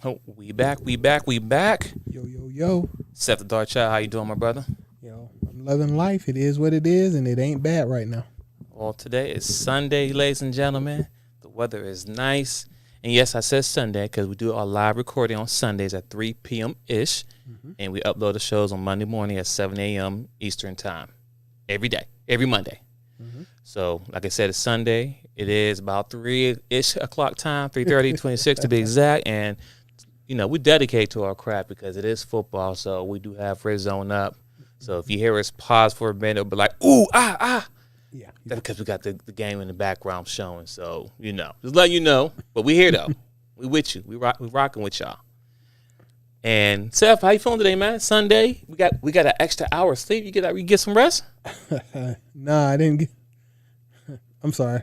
Oh, we back. Yo. Seth the DaChop, how you doing, my brother? Yo, I'm loving life. It is what it is, and it ain't bad right now. Well, today is Sunday, ladies and gentlemen. The weather is nice. And yes, I said Sunday because we do our live recording on Sundays at 3 p.m.-ish. Mm-hmm. And we upload the shows on Monday morning at 7 a.m. Eastern time. Every day, every Monday. Mm-hmm. So, like I said, it's Sunday. It is about 3-ish o'clock time, 3:30, 26 to be exact. And you know, we dedicate to our craft because it is football, so we do have Red Zone up. So if you hear us pause for a minute, it'll be like, ooh, ah. Yeah. That's because we got the game in the background showing. So, you know, just let you know. But we here, though. We with you. We rocking with y'all. And, Seth, how you feeling today, man? Sunday. We got an extra hour of sleep. You get some rest? Nah, I didn't get. I'm sorry.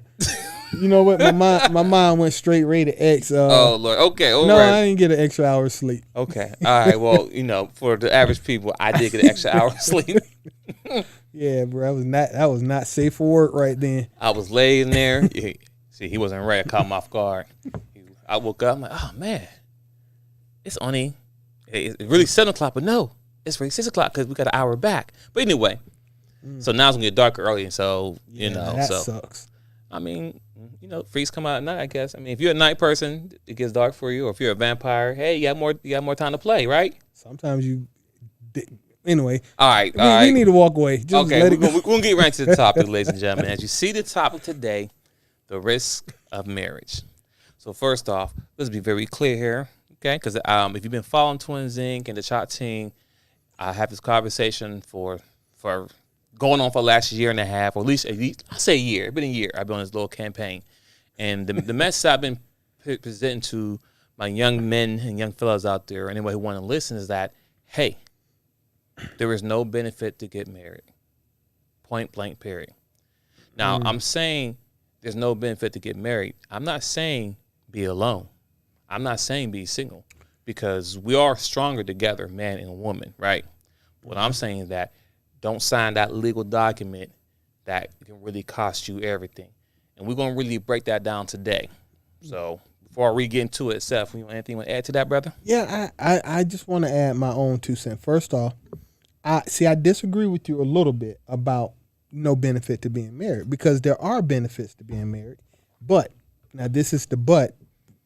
You know what? My mind went straight rated X. Oh, Lord. Okay. All no, right. I didn't get an extra hour of sleep. Okay. All right. Well, you know, for the average people, I did get an extra hour of sleep. Yeah, bro. That was not safe for work right then. I was laying there. See, he wasn't ready. I caught him off guard. I woke up. I'm like, oh, man. It's really 7 o'clock, but no. It's really 6 o'clock because we got an hour back. But anyway, so now it's going to get darker early. So, you know. That sucks. I mean, you know, freaks come out at night, I guess. I mean, if you're a night person, it gets dark for you. Or if you're a vampire, hey, you got more time to play, right? Sometimes you. Anyway. All right. We need to walk away. Just okay, let it go. We're going to get right into the topic, ladies and gentlemen. As you see the topic today, the risk of marriage. So first off, let's be very clear here, okay? Because if you've been following Twins Inc. and the Dachopteam, I have this conversation for going on for the last year and a half, or at least I say a year. It's been a year. I've been on this little campaign. And the message I've been presenting to my young men and young fellas out there, anyone who want to listen, is that, hey, there is no benefit to get married. Point blank, period. Now, I'm saying there's no benefit to get married. I'm not saying be alone. I'm not saying be single, because we are stronger together, man and woman, right? What I'm saying is that don't sign that legal document that can really cost you everything. And we're going to really break that down today. So before we get into it, Seth, anything you want to add to that, brother? Yeah, I just want to add my own 2 cents. First off, I disagree with you a little bit about no benefit to being married, because there are benefits to being married. But, now this is the but,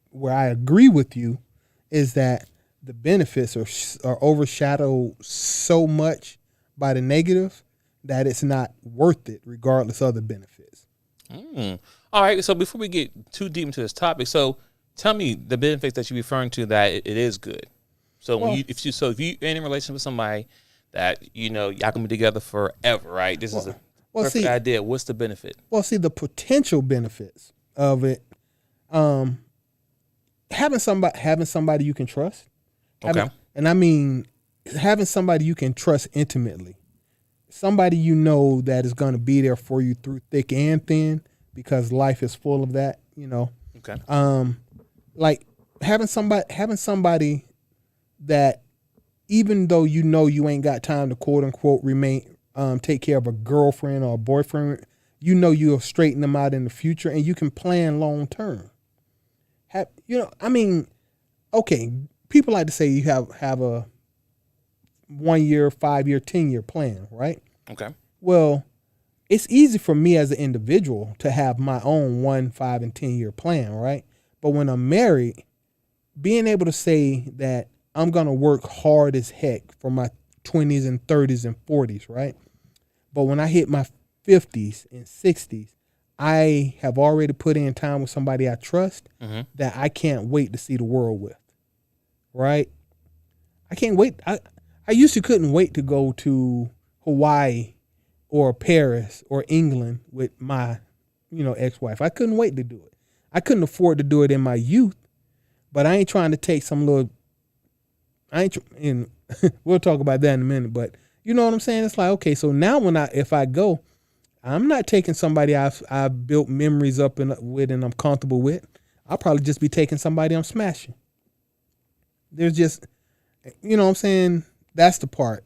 where I agree with you, is that the benefits are overshadowed so much by the negative that it's not worth it regardless of the benefits. All right, so before we get too deep into this topic, so tell me the benefits that you're referring to that it is good. So if you're in a relationship with somebody that, you know, y'all can be together forever, right? This is a perfect idea. What's the benefit? Well, see, the potential benefits of it, having somebody you can trust. Okay. And I mean, having somebody you can trust intimately. Somebody you know that is going to be there for you through thick and thin, because life is full of that, you know. Okay. Like having somebody that, even though you know you ain't got time to quote unquote take care of a girlfriend or a boyfriend, you know you'll straighten them out in the future, and you can plan long term. Okay, people like to say you have a 1 year, 5 year, 10-year plan, right? Okay. Well, it's easy for me as an individual to have my own 1, 5, and 10-year plan, right? But when I'm married, being able to say that I'm going to work hard as heck for my 20s and 30s and 40s, right? But when I hit my 50s and 60s, I have already put in time with somebody I trust that I can't wait to see the world with, right? I can't wait. I used to couldn't wait to go to Hawaii or Paris or England with my, ex-wife. I couldn't wait to do it. I couldn't afford to do it in my youth, but I ain't trying to take some little. And we'll talk about that in a minute. But you know what I'm saying? It's like, okay, so now if I go, I'm not taking somebody I've built memories up with and I'm comfortable with. I'll probably just be taking somebody I'm smashing. There's just, you know what I'm saying? That's the part.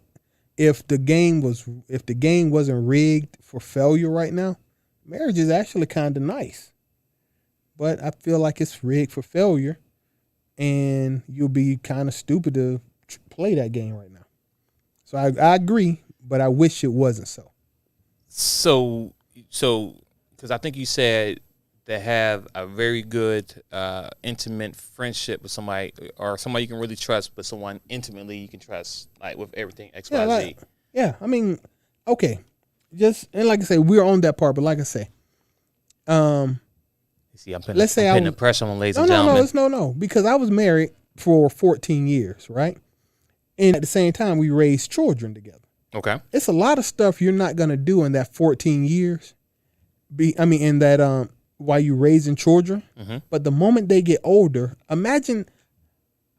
If the game wasn't rigged for failure right now, marriage is actually kind of nice. But I feel like it's rigged for failure. and you'll be kind of stupid to play that game right now. So I agree, but I wish it wasn't so. So, because I think you said to have a very good, intimate friendship with somebody, or somebody you can really trust, but someone intimately you can trust, like with everything X, Y, Z. Yeah, I mean, okay, and like I say, we're on that part, but like I say, see, I'm putting the pressure on, ladies and gentlemen. No, because I was married for 14 years, right? And at the same time, we raised children together. Okay. It's a lot of stuff you're not going to do in that 14 years. While you're raising children. Mm-hmm. But the moment they get older, imagine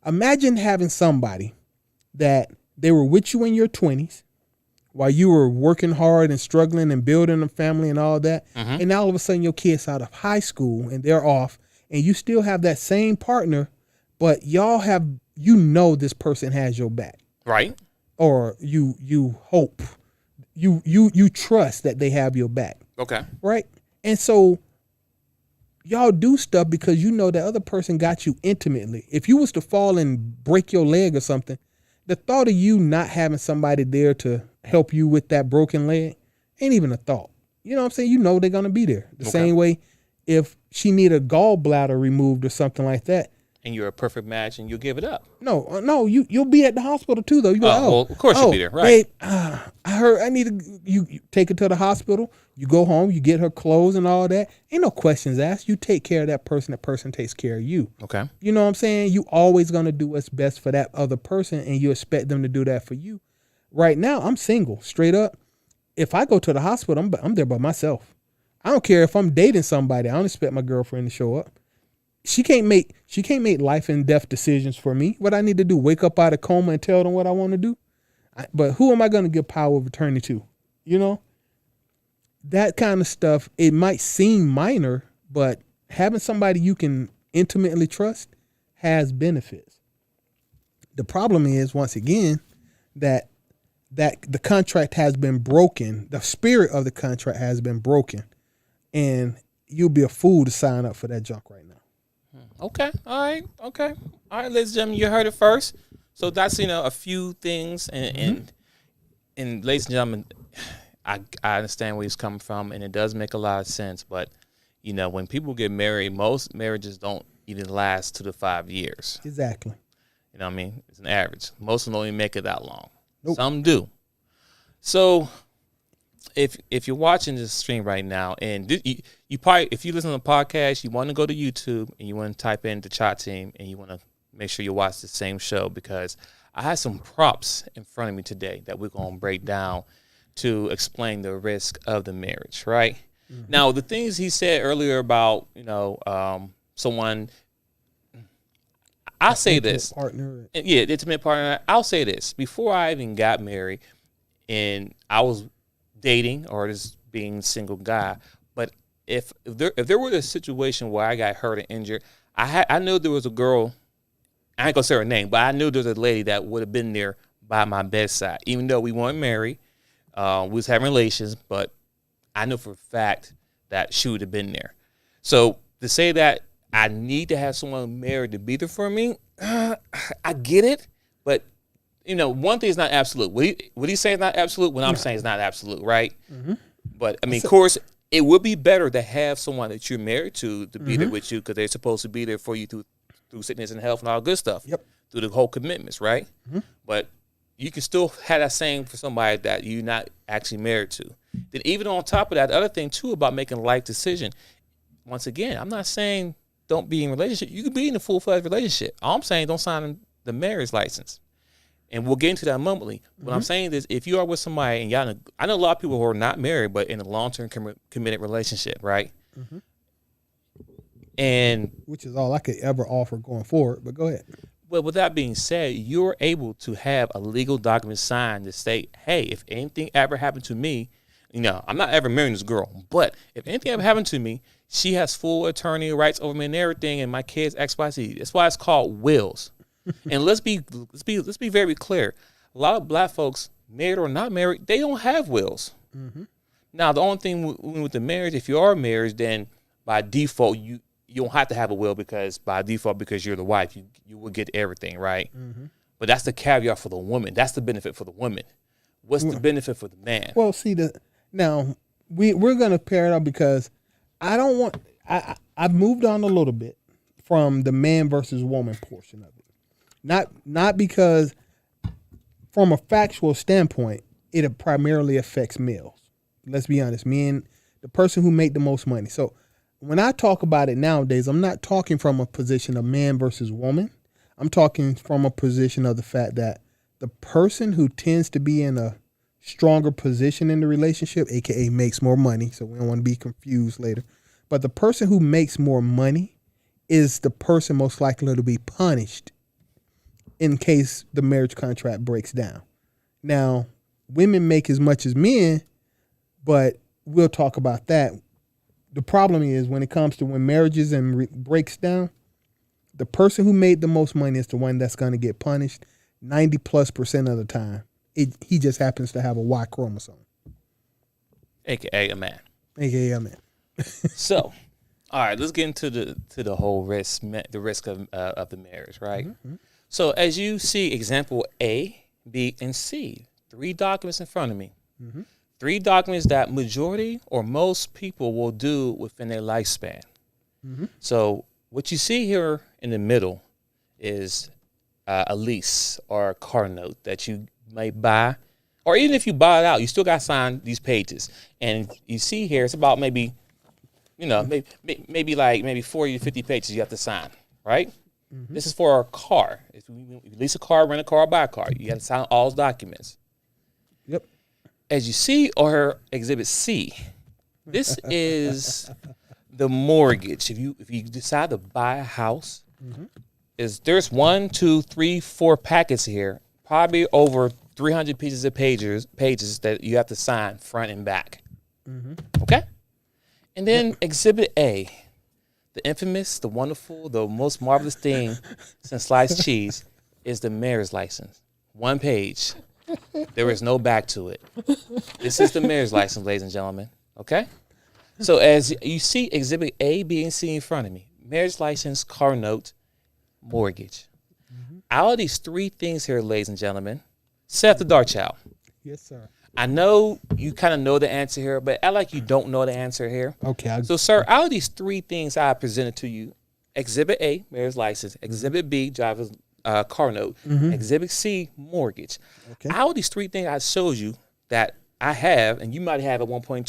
having somebody that they were with you in your 20s while you were working hard and struggling and building a family and all that. Mm-hmm. And now all of a sudden your kid's out of high school and they're off and you still have that same partner, but y'all have, this person has your back. Right. Or you hope, you trust that they have your back. Okay. Right. And so y'all do stuff because you know that other person got you intimately. If you was to fall and break your leg or something, the thought of you not having somebody there to help you with that broken leg ain't even a thought. You know what I'm saying? You know they're going to be there. The same way if she need a gallbladder removed or something like that. And you're a perfect match and you'll give it up. No, you'll be at the hospital too, though. Well, of course you'll be there, right? Babe, I heard I need to. You take her to the hospital. You go home. You get her clothes and all that. Ain't no questions asked. You take care of that person. That person takes care of you. Okay. You know what I'm saying? You always gonna do what's best for that other person, and you expect them to do that for you. Right now, I'm single, straight up. If I go to the hospital, I'm there by myself. I don't care if I'm dating somebody. I don't expect my girlfriend to show up. She can't make life and death decisions for me. What I need to do, wake up out of coma and tell them what I want to do. But who am I going to give power of attorney to? You know, that kind of stuff. It might seem minor, but having somebody you can intimately trust has benefits. The problem is, once again, that the contract has been broken. The spirit of the contract has been broken, and you'll be a fool to sign up for that junk right now. Okay. All right, ladies and gentlemen, you heard it first. So that's, a few things, and ladies and gentlemen, I understand where he's coming from, and it does make a lot of sense. But, when people get married, most marriages don't even last 2 to 5 years. Exactly. You know what I mean? It's an average. Most of them don't even make it that long. Nope. Some do. So if you're watching this stream right now, and you probably, if you listen to the podcast, you want to go to YouTube and you want to type in Dachopteam and you want to make sure you watch the same show, because I had some props in front of me today that we're going to break down to explain the risk of the marriage, right? Mm-hmm. Now, the things he said earlier about, someone, I'll say this. Partner. Yeah, intimate partner. I'll say this. Before I even got married and I was dating or just being single guy, but if there were a situation where I got hurt and injured, I knew there was a girl, I ain't gonna say her name, but I knew there was a lady that would have been there by my bedside, even though we weren't married, we was having relations, but I knew for a fact that she would have been there. So to say that I need to have someone married to be there for me, I get it, but one thing is not absolute. What he's saying is not absolute. What I'm saying is not absolute, right? Mm-hmm. But I mean, of course, it would be better to have someone that you're married to be there with you, because they're supposed to be there for you through sickness and health and all good stuff. Yep. Through the whole commitments, right? Mm-hmm. But you can still have that same for somebody that you're not actually married to. Then even on top of that, the other thing too about making a life decision. Once again, I'm not saying don't be in a relationship. You can be in a full-fledged relationship. All I'm saying, don't sign the marriage license. And we'll get into that momentarily. What I'm saying is, if you are with somebody, and I know a lot of people who are not married, but in a long-term committed relationship, right? Mm-hmm. And which is all I could ever offer going forward. But go ahead. Well, with that being said, you're able to have a legal document signed to state, hey, if anything ever happened to me, I'm not ever marrying this girl, but if anything ever happened to me, she has full attorney rights over me and everything, and my kids X, Y, Z. That's why it's called wills. And let's be very clear. A lot of black folks, married or not married, they don't have wills. Mm-hmm. Now, the only thing with the marriage, if you are married, then by default you don't have to have a will because by default, because you're the wife, you will get everything, right? Mm-hmm. But that's the caveat for the woman. That's the benefit for the woman. What's the benefit for the man? Well, see, now we're going to pair it up because I don't want. I've moved on a little bit from the man versus woman portion of it. Not because from a factual standpoint, it primarily affects males. Let's be honest. Men, the person who make the most money. So when I talk about it nowadays, I'm not talking from a position of man versus woman. I'm talking from a position of the fact that the person who tends to be in a stronger position in the relationship, aka makes more money, so we don't want to be confused later, but the person who makes more money is the person most likely to be punished in case the marriage contract breaks down. Now, women make as much as men, but we'll talk about that. The problem is when it comes to when marriages breaks down, the person who made the most money is the one that's going to get punished 90+% of the time. He just happens to have a Y chromosome. AKA a man. AKA a man. So, all right, let's get into the whole risk of the marriage, right? Mm-hmm. So as you see example A, B, and C, 3 documents in front of me. Mm-hmm. 3 documents that majority or most people will do within their lifespan. Mm-hmm. So what you see here in the middle is a lease or a car note that you may buy, or even if you buy it out, you still got to sign these pages. And you see here, it's about maybe 40 to 50 pages you have to sign, right? Mm-hmm. This is for a car. If you lease a car, rent a car, buy a car, you have to sign all those documents. Yep. As you see, or Exhibit C, this is the mortgage. If you decide to buy a house, mm-hmm. There's 1, 2, 3, 4 packets here, probably over 300 pieces of pages that you have to sign front and back. Mm-hmm. Okay? And then Exhibit A, the infamous, the wonderful, the most marvelous thing since sliced cheese is the marriage license. 1 page. There is no back to it. This is the marriage license, ladies and gentlemen. Okay? So as you see Exhibit A, B, and C in front of me, marriage license, car note, mortgage. Mm-hmm. Out of these 3 things here, ladies and gentlemen, Seth the Dark Child. Yes, sir. I know you kind of know the answer here, but I like you don't know the answer here. Okay. So, sir, out of these 3 things I presented to you, Exhibit A, marriage license, Exhibit B, driver's car note, mm-hmm. Exhibit C, mortgage. Okay. Out of these 3 things I showed you that I have, and you might have at 1.2,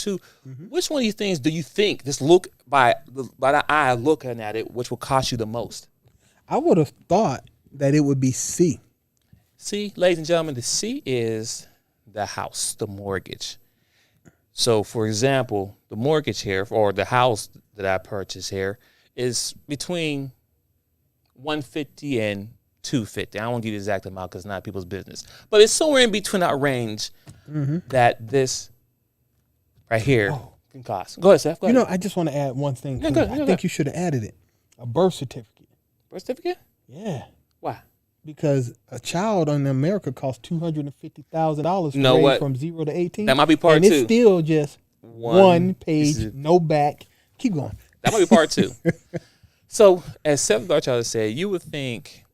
mm-hmm. which one of these things do you think, just look by the eye looking at it, which will cost you the most? I would have thought that it would be C. C, ladies and gentlemen, the C is the house, the mortgage. So, for example, the mortgage here, or the house that I purchased here, is between $150 and $250. I won't give you the exact amount because it's not people's business. But it's somewhere in between that range mm-hmm. that this right here can cost. Go ahead, Seth. Go ahead. I just want to add one thing. I think you should have added it. A birth certificate. Birth certificate? Yeah. Why? Because a child in America costs $250,000 from 0 to 18. That might be part 2. And it's still just one page, no back. Keep going. That might be part 2. So, as Seth Darchild said, you would think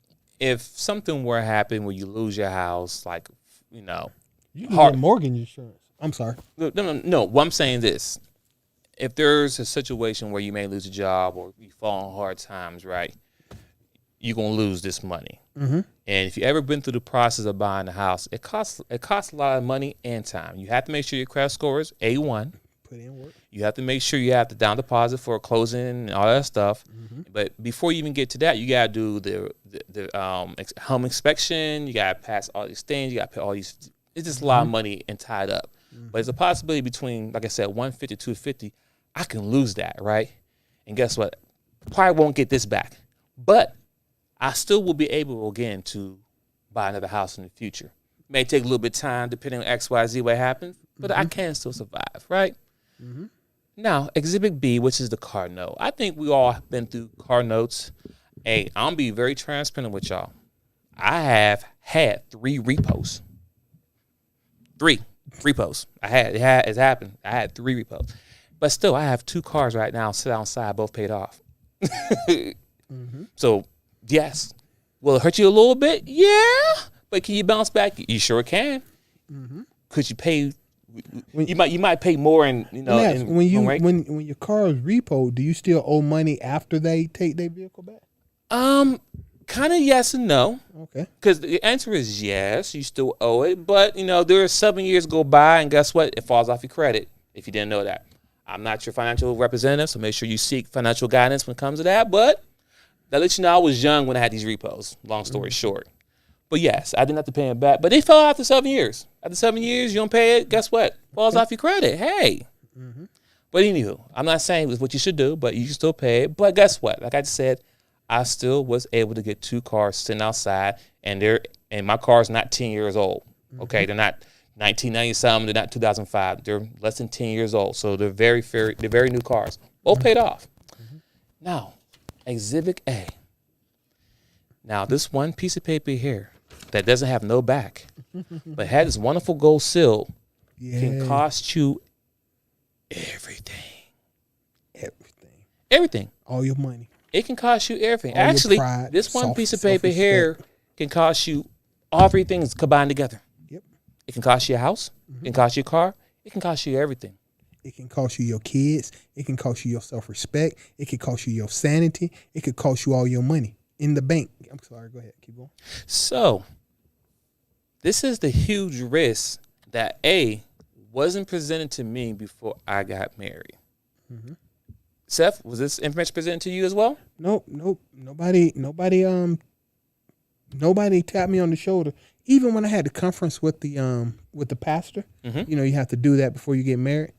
if something were to happen where you lose your house, like, you can get mortgage insurance. I'm sorry. No. What I'm saying this. If there's a situation where you may lose a job or you fall on hard times, right, you're going to lose this money. Mm-hmm. And if you ever been through the process of buying a house, it costs a lot of money and time. You have to make sure your credit score is A1. Put in work. You have to make sure you have the down deposit for closing and all that stuff. Mm-hmm. But before you even get to that, you got to do the home inspection. You got to pass all these things. You got to pay all these. It's just a lot of money and tied up. Mm-hmm. But it's a possibility between, like I said, 150 to 250. I can lose that, right? And guess what? Probably won't get this back. But I still will be able, again, to buy another house in the future. May take a little bit of time, depending on X, Y, Z, what happens, but mm-hmm. I can still survive, right? Mm-hmm. Now, Exhibit B, which is the car note. I think we all have been through car notes. Hey, I'm going to be very transparent with y'all. I have had 3 repos. 3 repos. It's happened. I had 3 repos. But still, I have 2 cars right now sit outside, both paid off. So, yes. Will it hurt you a little bit? Yeah. But can you bounce back? You sure can. Could you pay? You might pay more in, when your car is repoed, do you still owe money after they take their vehicle back? Kind of yes and no. Okay. Because the answer is yes, you still owe it. But, there are 7 years go by, and guess what? It falls off your credit, if you didn't know that. I'm not your financial representative, so make sure you seek financial guidance when it comes to that. But that lets you know I was young when I had these repos, long story short. But, yes, I didn't have to pay it back. But they fell after 7 years. After 7 years, you don't pay it, guess what? Falls off your credit. Hey. But anywho, I'm not saying it's what you should do, but you can still pay it. But guess what? Like I just said, I still was able to get 2 cars sitting outside, and my car's not 10 years old. Okay, they're not 1990-something. They're not 2005. They're less than 10 years old, so they're very new cars. Both paid off. Now, Exhibit A. Now, this one piece of paper here that doesn't have no back, but had this wonderful gold seal, can cost you everything. Everything. All your money. It can cost you everything. All your Actually, pride, this one piece of paper here can cost you all 3 things combined together. Yep. It can cost you a house. It can cost you a car. It can cost you everything. It can cost you your kids. It can cost you your self-respect. It can cost you your sanity. It could cost you all your money in the bank. I'm sorry. Go ahead. Keep going. So, this is the huge risk that wasn't presented to me before I got married. Seth, was this information presented to you as well? Nope. Nobody tapped me on the shoulder. Even when I had the conference with the pastor, you have to do that before you get married.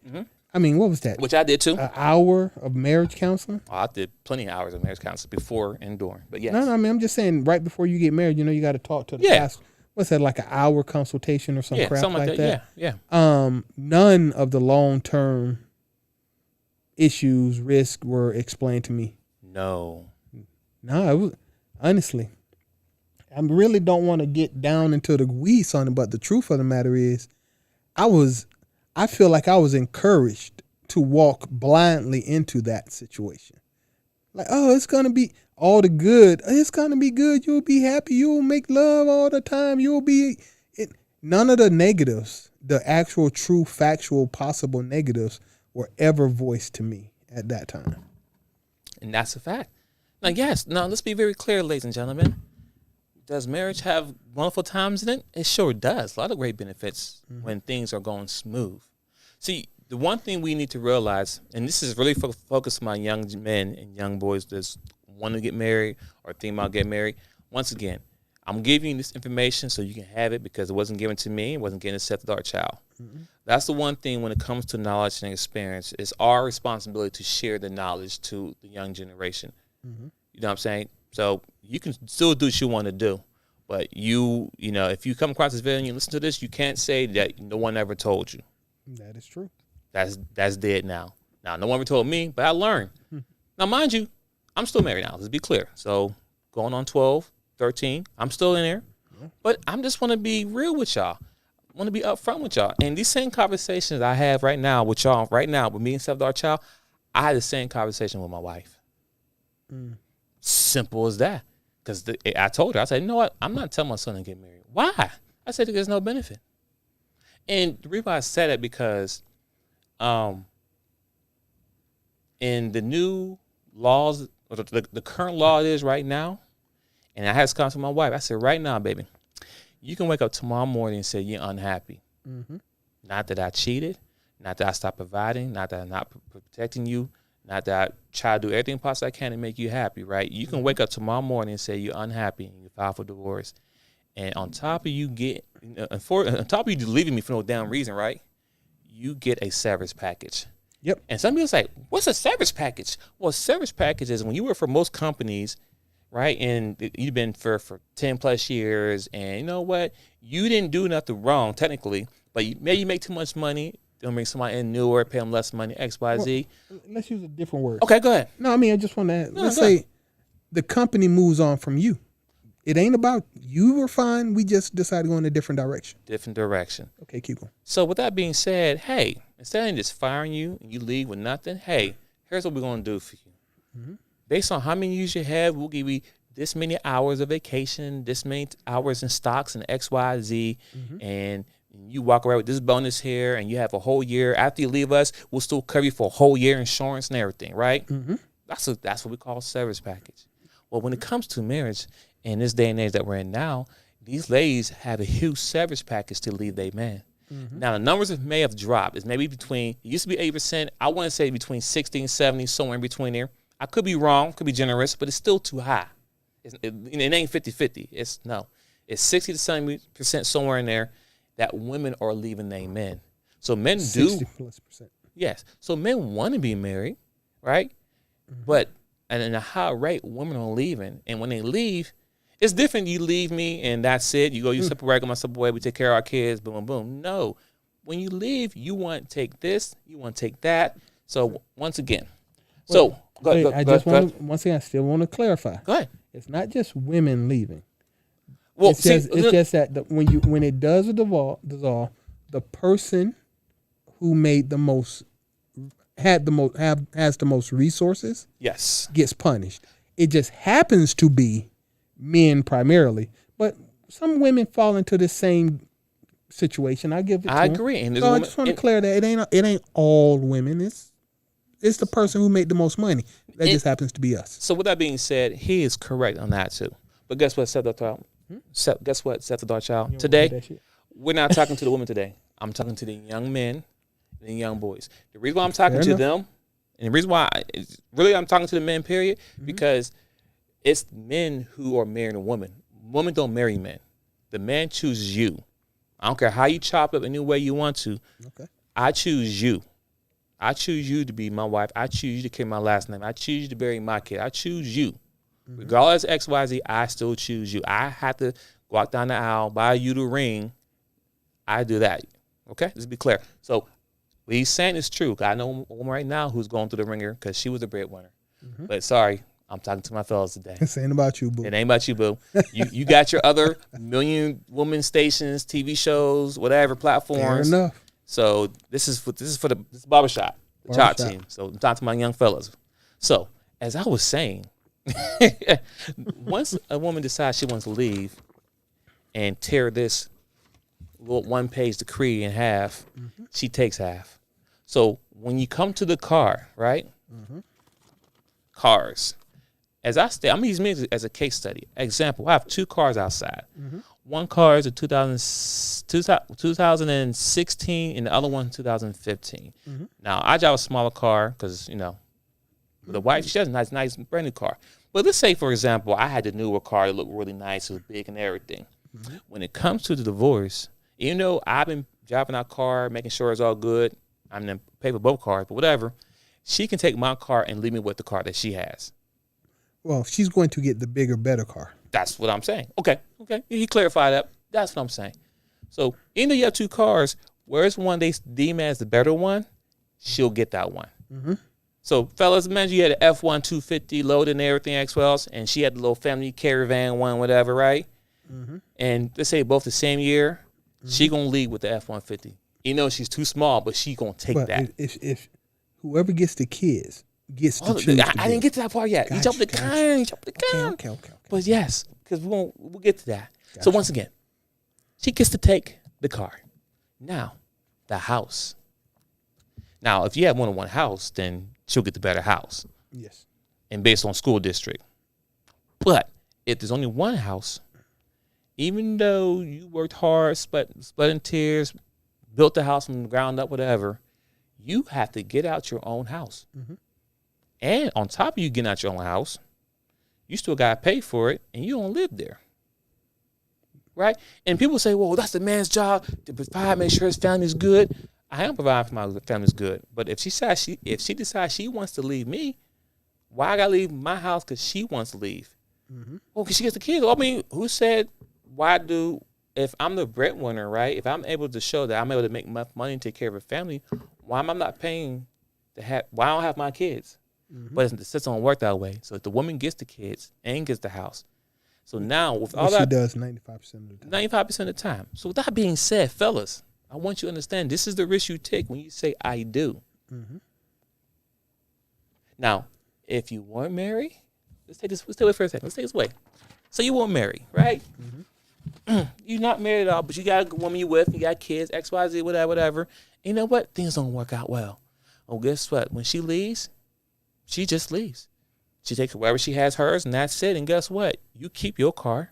I mean, what was that? Which I did too. An hour of marriage counseling? Oh, I did plenty of hours of marriage counseling before and during. But yes. No, I mean, I'm just saying right before you get married, you got to talk to the pastor. What's that, like an hour consultation or some crap something like that? Yeah. None of the long-term issues, risk were explained to me. No, it was, honestly, I really don't want to get down into the weeds on it, but the truth of the matter is, I feel like I was encouraged to walk blindly into that situation. Like, oh, it's going to be all the good. It's going to be good. You'll be happy. You'll make love all the time. None of the negatives, the actual, true, factual, possible negatives were ever voiced to me at that time. And that's a fact. Now, yes. Now, let's be very clear, ladies and gentlemen. Does marriage have wonderful times in it? It sure does. A lot of great benefits when things are going smooth. See, the one thing we need to realize, and this is really focused on young men and young boys that want to get married or think about getting married. Once again, I'm giving you this information so you can have it because it wasn't given to me. It wasn't given to our child. That's the one thing when it comes to knowledge and experience. It's our responsibility to share the knowledge to the young generation. You know what I'm saying? So you can still do what you want to do. But if you come across this video and you listen to this, you can't say that no one ever told you. That is true. That's dead now. Now, no one ever told me, but I learned. Now, mind you, I'm still married now. Let's be clear. So going on 12, 13, I'm still in there. But I just want to be real with y'all. I want to be upfront with y'all. And these same conversations I have right now with y'all, with me and Seth, our child, I had the same conversation with my wife. Simple as that. Because I told her, I said, you know what? I'm not telling my son to get married. Why? I said, there's no benefit. And the reason why I said it because in the new laws, or the current law it is right now, and I had this conversation with my wife. I said, right now, baby, you can wake up tomorrow morning and say you're unhappy. Not that I cheated, not that I stopped providing, not that I'm not protecting you, not that I try to do everything possible I can to make you happy, right? You can wake up tomorrow morning and say you're unhappy and you file for divorce. And on top of you leaving me for no damn reason, right? You get a severance package. Yep. And some people say, what's a severance package? Well, a severance package is when you work for most companies, right? And you've been for 10 plus years. And you know what? You didn't do nothing wrong, technically, but maybe you make too much money. They'll bring somebody in newer, pay them less money, X, Y, Z. Let's use a different word. Okay, go ahead. No, I mean, I just want to let's say the company moves on from you. It ain't about you were fine. We just decided to go in a different direction. Okay, keep going. So with that being said, hey, instead of just firing you and you leave with nothing, hey, here's what we're going to do for you. based on how many years you have, we'll give you this many hours of vacation, this many hours in stocks and X, Y, Z, and you walk around with this bonus here, and you have a whole year. After you leave us, we'll still cover you for a whole year insurance and everything, right? That's what we call service package. Well, when it comes to marriage in this day and age that we're in now, these ladies have a huge service package to leave their man. Now, the numbers may have dropped. It's maybe between, it used to be 8%. I want to say between 60 and 70, somewhere in between there. I could be wrong, could be generous, but it's still too high. It ain't 50-50. It's 60 to 70% somewhere in there that women are leaving their men. So men 60+%. Yes. So men want to be married, right? But and in a high rate, women are leaving. And when they leave, it's different. You leave me and that's it. You go, you step away, I go my step away, we take care of our kids, boom, boom, boom. No. When you leave, you want to take this, you want to take that. So once again. Once again, I still want to clarify. Go ahead. It's not just women leaving. Well, it's just that when it does dissolve, the person who made the most has the most resources, yes, gets punished. It just happens to be men primarily, but some women fall into the same situation. I give it. I agree. And so I just want to clear that it ain't all women. It's the person who made the most money. That just happens to be us. So with that being said, he is correct on that too. But guess what, Seth the Dark Child? Today, we're not talking to the women today. I'm talking to the young men and the young boys. The reason why I'm talking to them, and the reason why I'm talking to the men, period, because it's men who are marrying a woman. Women don't marry men. The man chooses you. I don't care how you chop up any way you want to. Okay. I choose you. I choose you to be my wife. I choose you to carry my last name. I choose you to bury my kid. I choose you. Regardless of X, Y, Z, I still choose you. I have to walk down the aisle, buy you the ring. I do that. Okay? Let's be clear. So what he's saying is true. I know a woman right now who's going through the ringer because she was a breadwinner. But sorry, I'm talking to my fellas today. This ain't about you, boo. It ain't about you, boo. You got your other million woman stations, TV shows, whatever platforms. Fair enough. So this is for the Barbershop, the Chop team. So I'm talking to my young fellas. So as I was saying, once a woman decides she wants to leave and tear this little one-page decree in half, she takes half. So when you come to the car, right? Cars. As I stay, I'm using me as a case study. Example, I have two cars outside. One car is a 2016 and the other one 2015. Now, I drive a smaller car because, the wife, she has a nice brand new car. But let's say, for example, I had the newer car that looked really nice, it was big and everything. When it comes to the divorce, even though I've been driving our car, making sure it's all good, I'm going to pay for both cars, but whatever, she can take my car and leave me with the car that she has. Well, she's going to get the bigger, better car. That's what I'm saying. Okay. He clarified that. That's what I'm saying. So, even though you have two cars, where's one they deem as the better one, she'll get that one. So, fellas, imagine you had an F1 250 loaded and everything else, and she had the little family caravan one, whatever, right? And let's say both the same year, she going to lead with the F-150. She's too small, but she going to take that. If whoever gets the kids gets to choose. I didn't get to that part yet. He jumped the gun. Okay. But yes, because we'll get to that. Gotcha. So once again, she gets to take the car. Now, the house. Now, if you have more than one house, then she'll get the better house. Yes. And based on school district. But if there's only one house, even though you worked hard, sweating tears, built the house from the ground up, whatever, you have to get out your own house. And on top of you getting out your own house, you still got to pay for it, and you don't live there. Right? And people say, well, that's the man's job to provide, make sure his family's good. I am providing for my family's good. But if she decides she wants to leave me, why I got to leave my house because she wants to leave? Well, because she gets the kids. I mean, who said, if I'm the breadwinner, right? If I'm able to show that I'm able to make enough money and take care of a family, why am I not paying why I don't have my kids? But it just don't work that way. So if the woman gets the kids and gets the house. So now with all that. She does 95% of the time. 95% of the time. So with that being said, fellas, I want you to understand this is the risk you take when you say I do. Now, if you weren't married, let's stay away for a second. Let's take this away. So you weren't married, right? You're not married at all, but you got a woman you with, you got kids, X, Y, Z, whatever. You know what? Things don't work out well. Oh, guess what? When she leaves, she just leaves. She takes wherever she has hers, and that's it. And guess what? You keep your car,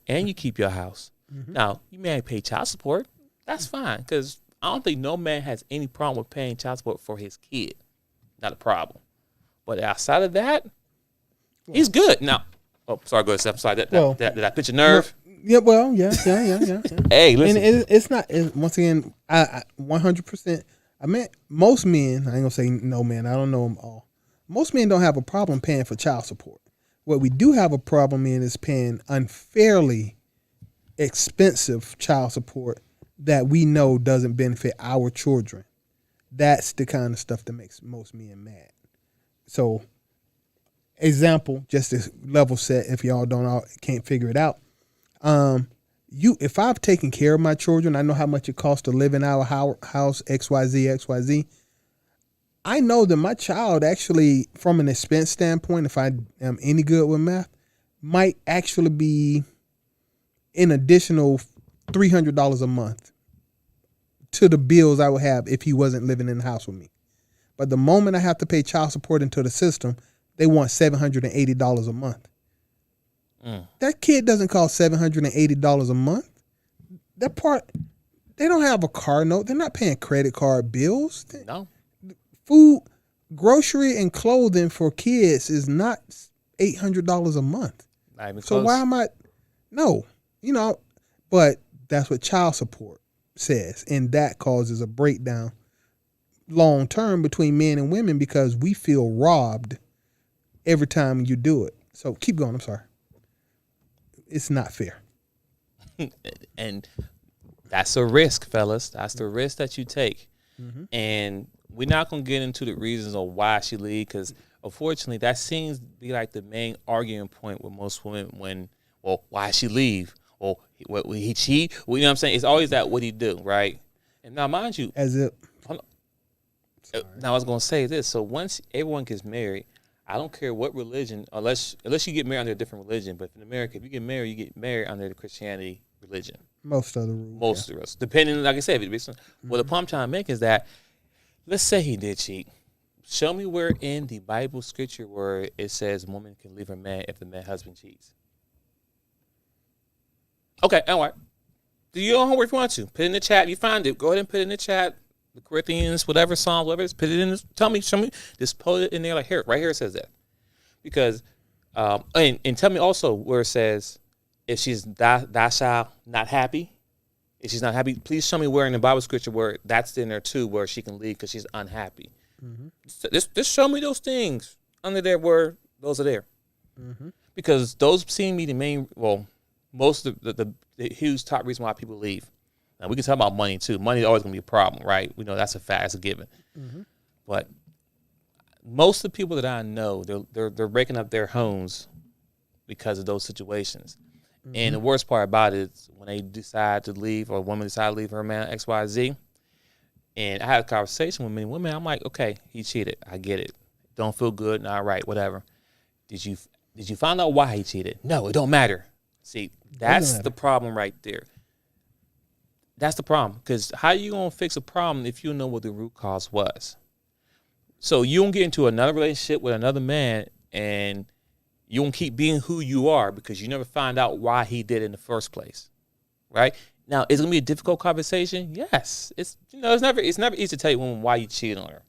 and you keep your house. Now, you may pay child support. That's fine, because I don't think no man has any problem with paying child support for his kid. Not a problem. But outside of that, he's good. Now, sorry, go ahead, Steph. I'm sorry. Did I pitch a nerve? Yeah, well, yeah. Hey, listen. And it's not, once again, I 100%. I mean, most men, I ain't gonna say no man, I don't know them all. Most men don't have a problem paying for child support. What we do have a problem in is paying unfairly expensive child support that we know doesn't benefit our children. That's the kind of stuff that makes most men mad. So, example, just to level set, if y'all can't figure it out. If I've taken care of my children, I know how much it costs to live in our house, XYZ. I know that my child actually, from an expense standpoint, if I am any good with math, might actually be an additional $300 a month to the bills I would have if he wasn't living in the house with me. But the moment I have to pay child support into the system, they want $780 a month. That kid doesn't cost $780 a month. That part, they don't have a car note. They're not paying credit card bills. No. Food, grocery, and clothing for kids is not $800 a month. Not even so close. why am I? No, but that's what child support says, and that causes a breakdown long term between men and women because we feel robbed every time you do it. So keep going. I'm sorry. It's not fair. And that's a risk, fellas. That's the risk that you take. And we're not going to get into the reasons of why she leave because, unfortunately, that seems to be like the main arguing point with most women why she leave? Or what he cheat? You know what I'm saying? It's always that what he do, right? And now, mind you. Now, I was going to say this. So once everyone gets married, I don't care what religion, unless you get married under a different religion. But in America, if you get married under the Christianity religion. Most of the rules. Most of the rules. Depending, like I said, well, the point I'm trying to make is that, let's say he did cheat. Show me where in the Bible scripture where it says a woman can leave her man if the man's husband cheats. Okay, all right. Do your own homework if you want to. Put it in the chat. If you find it, go ahead and put it in the chat. The Corinthians, whatever Psalm, whatever it is, put it in. Show me. Just put it in there like here, right here it says that. Because, and tell me also where it says if she's docile, not happy. If she's not happy, please show me where in the Bible scripture where that's in there too, where she can leave because she's unhappy. Just show me those things under there where those are there. Because those seem to be the main, most of the huge top reason why people leave. Now, we can talk about money, too. Money is always going to be a problem, right? We know that's a fact. That's a given. But most of the people that I know, they're breaking up their homes because of those situations. And the worst part about it is when they decide to leave or a woman decide to leave her man, X, Y, Z. And I had a conversation with many women. I'm like, okay, he cheated. I get it. Don't feel good. Not right. Whatever. Did you find out why he cheated? No, it don't matter. See, that's the problem right there. That's the problem. Because how you going to fix a problem if you know what the root cause was? So you don't get into another relationship with another man and you don't keep being who you are because you never find out why he did it in the first place. Right? Now, is it going to be a difficult conversation? Yes. It's never easy to tell a woman why you cheated on her.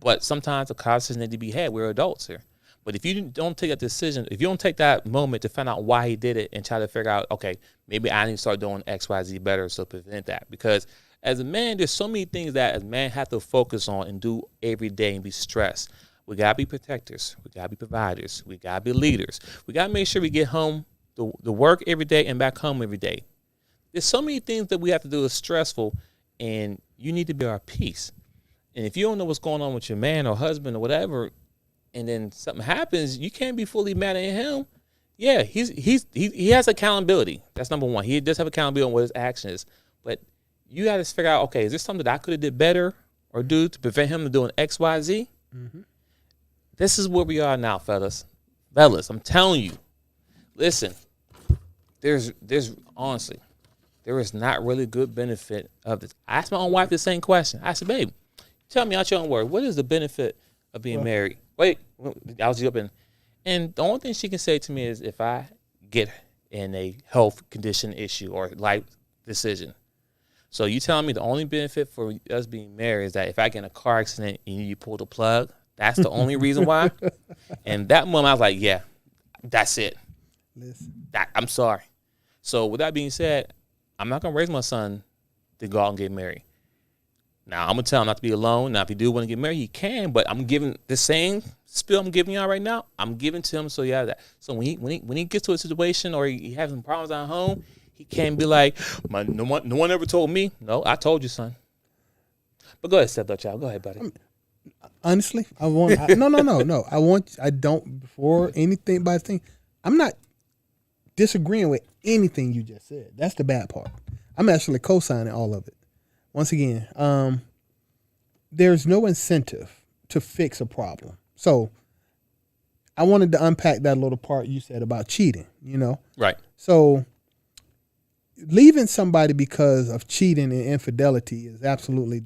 But sometimes the conversations need to be had. We're adults here. But if you don't take that decision, if you don't take that moment to find out why he did it and try to figure out, okay, maybe I need to start doing X, Y, Z better so prevent that. Because as a man, there's so many things that as a man have to focus on and do every day and be stressed. We got to be protectors. We got to be providers. We got to be leaders. We got to make sure we get home to work every day and back home every day. There's so many things that we have to do that's stressful, and you need to be our peace. And if you don't know what's going on with your man or husband or whatever, and then something happens, you can't be fully mad at him. Yeah, he has accountability. That's number one. He does have accountability on what his action is. But you got to figure out, okay, is there something that I could have did better or do to prevent him from doing X, Y, Z? This is where we are now, fellas. Fellas, I'm telling you. Listen, there's honestly, there is not really good benefit of this. I asked my own wife the same question. I said, babe, tell me out your own word, what is the benefit of being married? Wait, I was jumping. And the only thing she can say to me is if I get in a health condition issue or life decision. So you telling me the only benefit for us being married is that if I get in a car accident and you pull the plug, that's the only reason why? And that moment I was like, yeah, that's it. Listen. I'm sorry. So with that being said, I'm not going to raise my son to go out and get married. Now, I'm going to tell him not to be alone. Now, if he do want to get married, he can, but I'm giving the same spill I'm giving y'all right now, I'm giving to him so yeah that. So when he gets to a situation or he has some problems at home, he can't be like, no one ever told me. No, I told you, son. But go ahead, Steph Dachop. Go ahead, buddy. Honestly, no. I don't, before anything by thing, I'm not disagreeing with anything you just said. That's the bad part. I'm actually co-signing all of it. Once again, there's no incentive to fix a problem. So I wanted to unpack that little part you said about cheating, Right. So leaving somebody because of cheating and infidelity is absolutely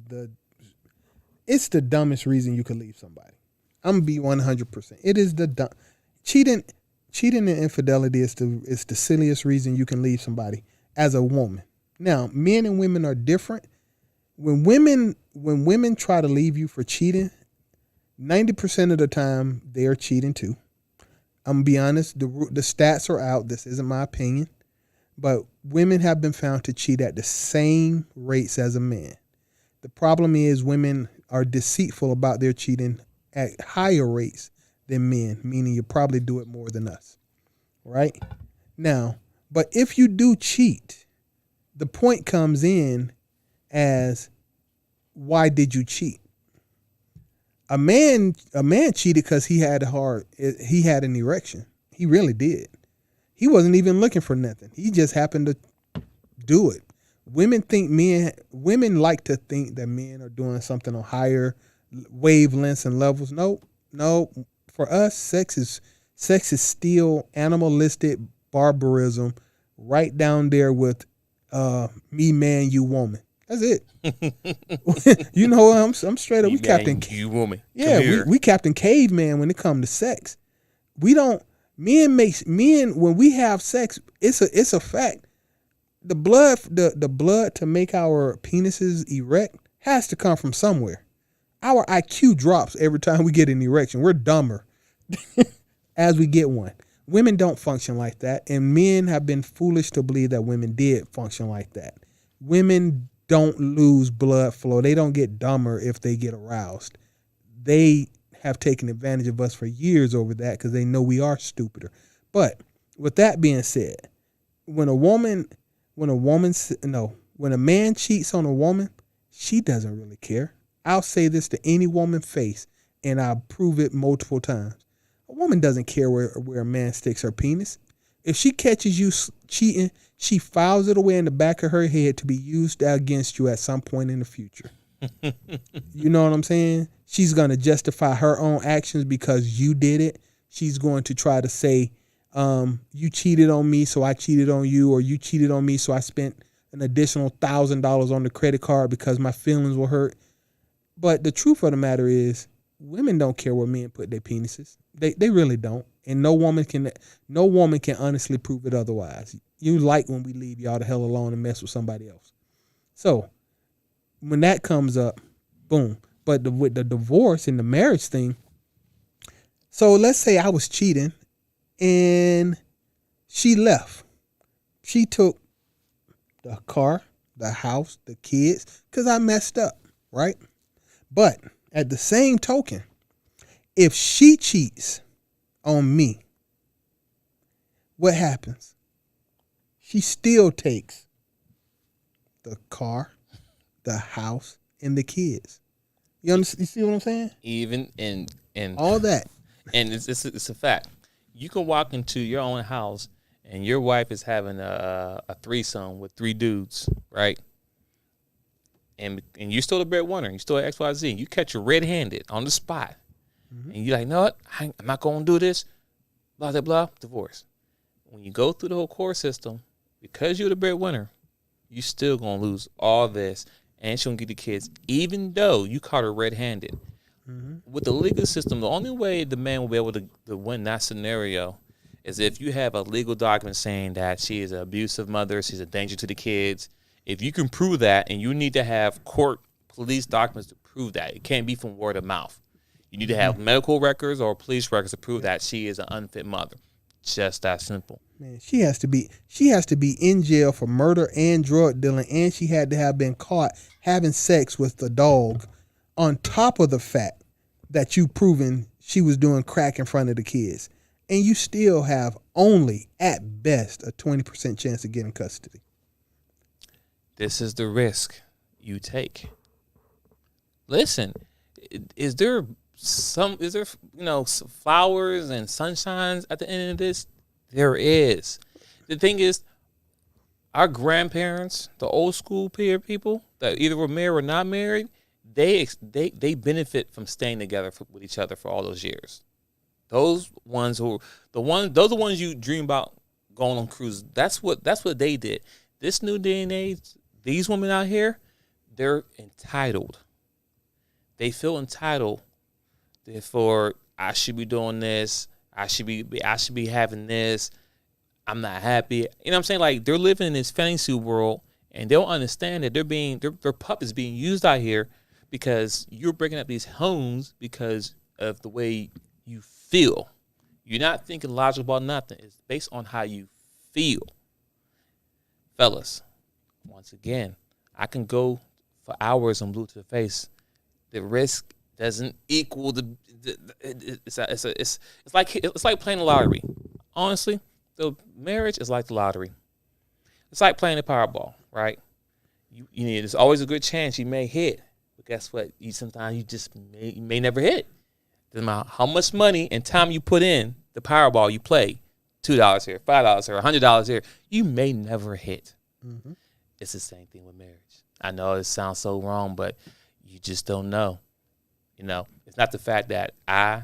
it's the dumbest reason you could leave somebody. I'm going to be 100%. It is the cheating and infidelity is the silliest reason you can leave somebody as a woman. Now, men and women are different. When women try to leave you for cheating, 90% of the time they are cheating too. I'm gonna be honest, the stats are out. This isn't my opinion, but women have been found to cheat at the same rates as a man. The problem is women are deceitful about their cheating at higher rates than men, meaning you probably do it more than us, right? Now, but if you do cheat, the point comes in as, why did you cheat? A man cheated because he had an erection. He really did. He wasn't even looking for nothing. He just happened to do it. Women like to think that men are doing something on higher wavelengths and levels. No. For us, sex is still animalistic barbarism, right down there with me man, you woman. That's it. You know, I'm straight up. We Captain you woman. Yeah, we Captain Caveman when it comes to sex. We don't. Men when we have sex, it's a fact. The blood to make our penises erect has to come from somewhere. Our IQ drops every time we get an erection. We're dumber as we get one. Women don't function like that, and men have been foolish to believe that women did function like that. Women don't lose blood flow. They don't get dumber if they get aroused. They have taken advantage of us for years over that because they know we are stupider. But with that being said, when a man cheats on a woman, she doesn't really care. I'll say this to any woman's face, and I'll prove it multiple times. A woman doesn't care where a man sticks her penis. If she catches you cheating, she files it away in the back of her head to be used against you at some point in the future. You know what I'm saying? She's going to justify her own actions because you did it. She's going to try to say, you cheated on me, so I cheated on you, or you cheated on me, so I spent an additional $1,000 on the credit card because my feelings were hurt. But the truth of the matter is, women don't care where men put their penises. They really don't. And no woman can honestly prove it otherwise. You like when we leave y'all the hell alone and mess with somebody else. So when that comes up, boom. But with the divorce and the marriage thing, so let's say I was cheating and she left. She took the car, the house, the kids, because I messed up, right? But at the same token, if she cheats on me, what happens? She still takes the car, the house, and the kids. You understand? You see what I'm saying? Even in all that, and it's a fact. You can walk into your own house and your wife is having a threesome with 3 dudes, right? And you're still the breadwinner. You still at XYZ. You catch her red-handed on the spot. And you're like, no, what? I'm not going to do this, blah, blah, blah, divorce. When you go through the whole court system, because you're the breadwinner, you still going to lose all this, and she's going to get the kids, even though you caught her red-handed. With the legal system, the only way the man will be able to win that scenario is if you have a legal document saying that she is an abusive mother, she's a danger to the kids. If you can prove that, and you need to have court police documents to prove that. It can't be from word of mouth. You need to have medical records or police records to prove that she is an unfit mother. Just that simple. Man, she has to be in jail for murder and drug dealing, and she had to have been caught having sex with the dog, on top of the fact that you proven she was doing crack in front of the kids. And you still have only, at best, a 20% chance of getting custody. This is the risk you take. Listen, is there flowers and sunshines at the end of this? There is. The thing is, our grandparents, the old school people that either were married or not married, they benefit from staying together with each other for all those years. Those are the ones you dream about going on cruises. That's what they did. This new day and age, these women out here, they're entitled. They feel entitled. Therefore, I should be doing this. I should be having this. I'm not happy. You know what I'm saying? Like, they're living in this fantasy world, and they don't understand that their pup is being used out here because you're breaking up these homes because of the way you feel. You're not thinking logical about nothing. It's based on how you feel. Fellas, once again, I can go for hours on blue to the face. The risk doesn't equal it's like playing the lottery. Honestly, the marriage is like the lottery. It's like playing the Powerball, right? There's always a good chance you may hit, but guess what? You may never hit. Doesn't matter how much money and time you put in the Powerball you play, $2 here, $5 here, $100 here, you may never hit. Mm-hmm. It's the same thing with marriage. I know it sounds so wrong, but you just don't know. It's not the fact that I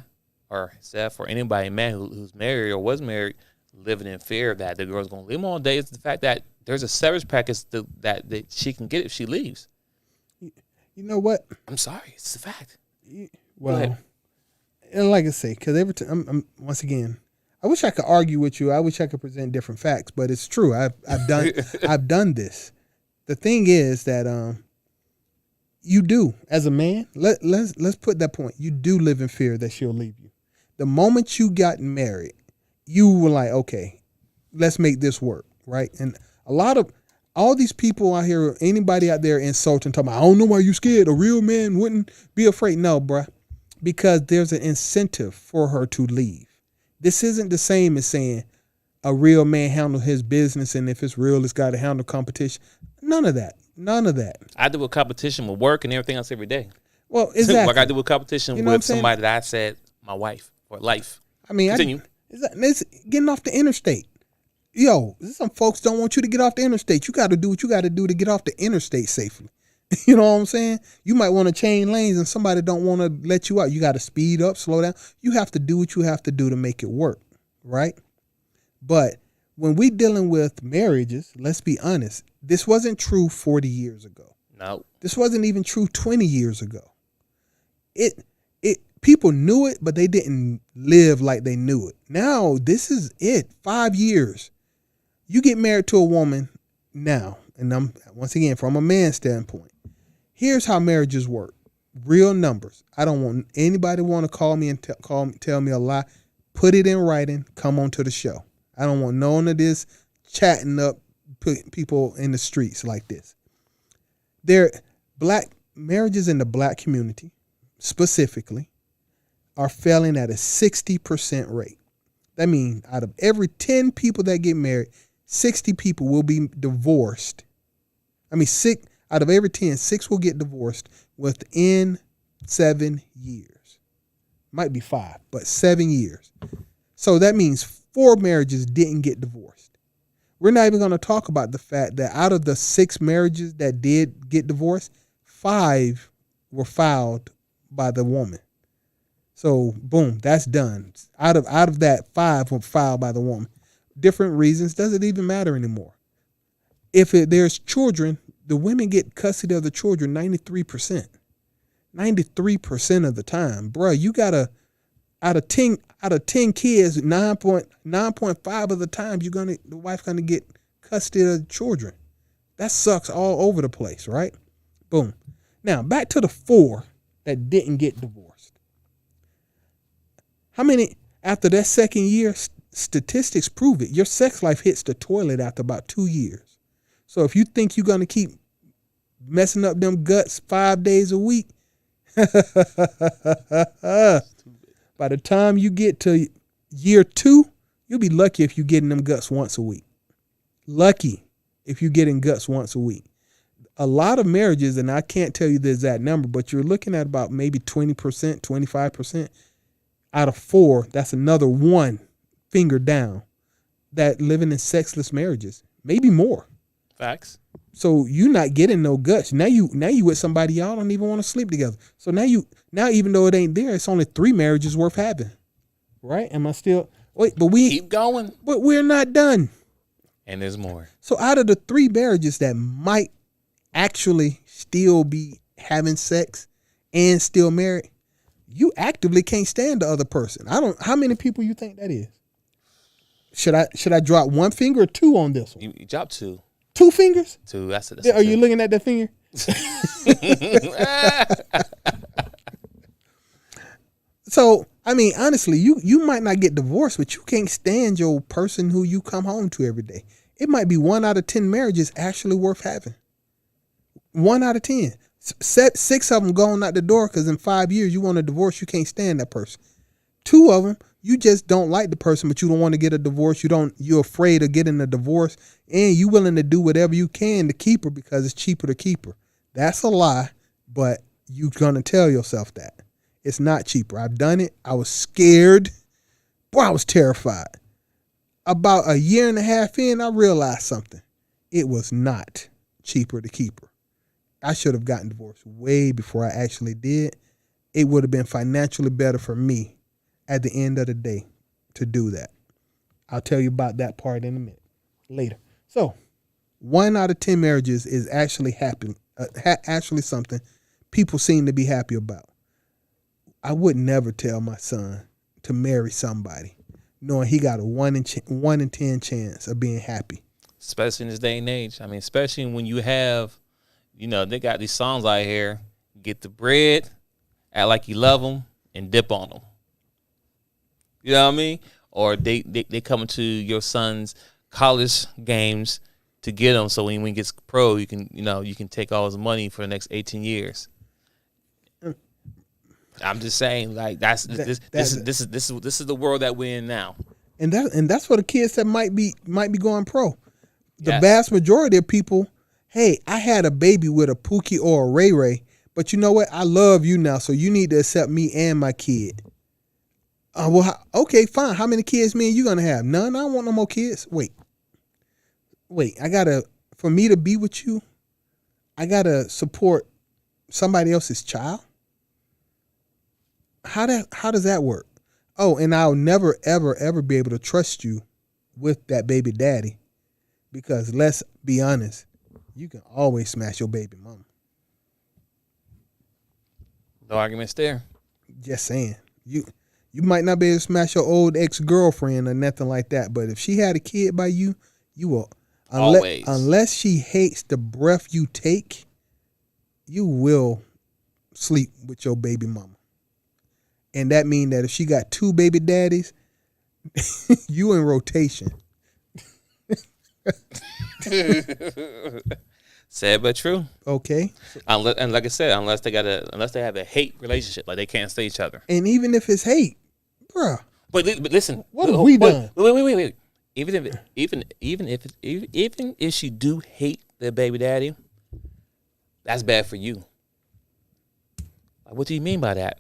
or Seth or anybody, man, who's married or was married, living in fear that the girl's going to leave him all day. It's the fact that there's a severance package that she can get if she leaves. You know what? I'm sorry. It's a fact. Well, and like I say, because every time, once again, I wish I could argue with you. I wish I could present different facts, but it's true. I've done this. The thing is that you do, as a man, let's put that point. You do live in fear that she'll leave you. The moment you got married, you were like, okay, let's make this work, right? And a lot of all these people out here, anybody out there insulting, talking about, I don't know why you scared. A real man wouldn't be afraid. No, bruh, because there's an incentive for her to leave. This isn't the same as saying a real man handle his business, and if it's real, it's got to handle competition. None of that. I do a competition with work and everything else every day. Well, exactly. Like I do a competition with somebody that I said my wife or life. I mean, continue. It's getting off the interstate. Yo, some folks don't want you to get off the interstate. You got to do what you got to do to get off the interstate safely. You know what I'm saying? You might want to change lanes and somebody don't want to let you out. You got to speed up, slow down. You have to do what you have to do to make it work, right? But when we dealing with marriages, let's be honest, this wasn't true 40 years ago. No. This wasn't even true 20 years ago. People knew it, but they didn't live like they knew it. Now, this is it. 5 years. You get married to a woman now, and I'm once again from a man's standpoint. Here's how marriages work. Real numbers. I don't want anybody want to call me and tell me a lie. Put it in writing. Come on to the show. I don't want none of this chatting up people in the streets like this. Black marriages in the black community specifically are failing at a 60% rate. That means out of every 10 people that get married, 60 people will be divorced. Out of every 10, 6 will get divorced within 7 years. Might be 5, but 7 years. So that means 4 marriages didn't get divorced. We're not even going to talk about the fact that out of the 6 marriages that did get divorced, 5 were filed by the woman. So boom, that's done. Out of that 5 were filed by the woman. Different reasons, doesn't even matter anymore. If there's children, the women get custody of the children 93%. 93% of the time. Bruh, you gotta out of 10 kids, 9.5 of the time the wife's gonna get custody of the children. That sucks all over the place, right? Boom. Now back to the 4 that didn't get divorced. How many after that second year? Statistics prove it. Your sex life hits the toilet after about 2 years. So if you think you're gonna keep messing up them guts 5 days a week, by the time you get to year 2, you'll be lucky if you're getting them guts once a week. Lucky if you're getting guts once a week. A lot of marriages, and I can't tell you the exact number, but you're looking at about maybe 20%, 25% out of 4. That's another 1 finger down that living in sexless marriages, maybe more. Facts. So you not getting no guts. Now you with somebody y'all don't even want to sleep together. So now even though it ain't there, it's only 3 marriages worth having. Right? Am I still but we keep going. But we're not done. And there's more. So out of the 3 marriages that might actually still be having sex and still married, you actively can't stand the other person. How many people you think that is? Should I drop 1 finger or 2 on this one? You drop 2. 2 fingers? 2. That's it. Are you looking at that finger? So, I mean, honestly, you might not get divorced, but you can't stand your person who you come home to every day. It might be 1 out of 10 marriages actually worth having. 1 out of 10. 6 of them going out the door because in 5 years you want a divorce, you can't stand that person. 2 of them, you just don't like the person, but you don't want to get a divorce. You're afraid of getting a divorce, and you willing to do whatever you can to keep her because it's cheaper to keep her. That's a lie, but you're gonna tell yourself that it's not cheaper. I've done it. I was scared. Boy, I was terrified. About a year and a half in, I realized something. It was not cheaper to keep her. I should have gotten divorced way before I actually did. It would have been financially better for me at the end of the day to do that. I'll tell you about that part in a minute later. So 1 out of 10 marriages is actually actually something people seem to be happy about. I would never tell my son to marry somebody knowing he got a 1 in 10 chance of being happy. Especially in this day and age. I mean, especially when you have, they got these songs out here, get the bread, act like you love them, and dip on them. You know what I mean? Or they come into your son's college games to get him, so when he gets pro, you can take all his money for the next 18 years. I'm just saying, like this is the world that we're in now. And that's for the kids that might be going pro. The vast majority of people, hey, I had a baby with a Pookie or a Ray Ray, but you know what? I love you now, so you need to accept me and my kid. Okay, fine. How many kids me and you gonna have? None. I don't want no more kids. Wait. For me to be with you, I gotta support somebody else's child. How does that work? Oh, and I'll never ever ever be able to trust you with that baby daddy, because let's be honest, you can always smash your baby mama. No arguments there. Just saying. You might not be able to smash your old ex-girlfriend or nothing like that, but if she had a kid by you, you will. Always. Unless she hates the breath you take, you will sleep with your baby mama. And that means that if she got 2 baby daddies, you in rotation. Sad but true. Okay. And like I said, unless they have a hate relationship, like they can't stay each other. And even if it's hate, bruh. But listen, what have we done? Wait. Even if she do hate their baby daddy, that's bad for you. Like, what do you mean by that?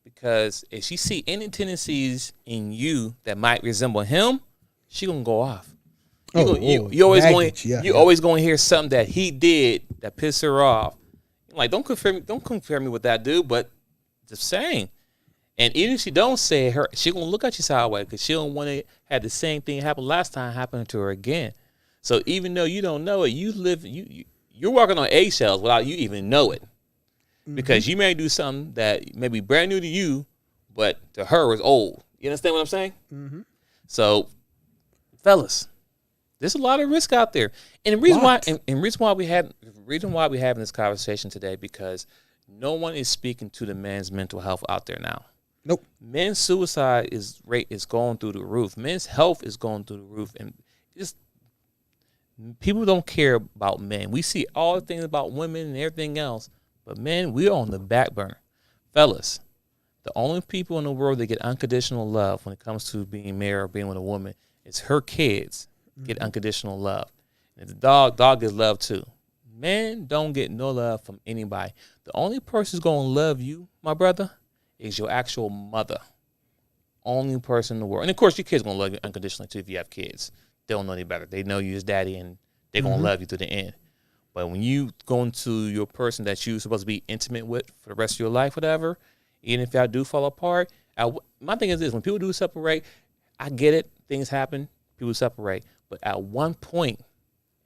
Because if she see any tendencies in you that might resemble him, she gonna go off. You always going to hear something that he did that pissed her off. Like, don't compare me with that dude, but just saying, And even if she don't say it, she gonna look at you sideways because she don't want to have the same thing happen last time happen to her again. So even though you don't know it, you're walking on eggshells without you even know it, because you may do something that may be brand new to you, but to her is old. You understand what I'm saying? Mm-hmm. So, fellas, there's a lot of risk out there, and the reason why we having this conversation today, because no one is speaking to the man's mental health out there now. Nope. Men's suicide rate is going through the roof. Men's health is going through the roof, and just people don't care about men. We see all the things about women and everything else, but men, we're on the back burner. Fellas, the only people in the world that get unconditional love when it comes to being married or being with a woman is her kids get unconditional love. And the dog gets love too. Men don't get no love from anybody. The only person who's going to love you, my brother, is your actual mother. Only person in the world. And of course, your kids going to love you unconditionally too if you have kids. They don't know any better. They know you as daddy, and they're going to love you to the end. But when you go into your person that you're supposed to be intimate with for the rest of your life, whatever, even if y'all do fall apart, my thing is this: when people do separate, I get it. Things happen. People separate. But at one point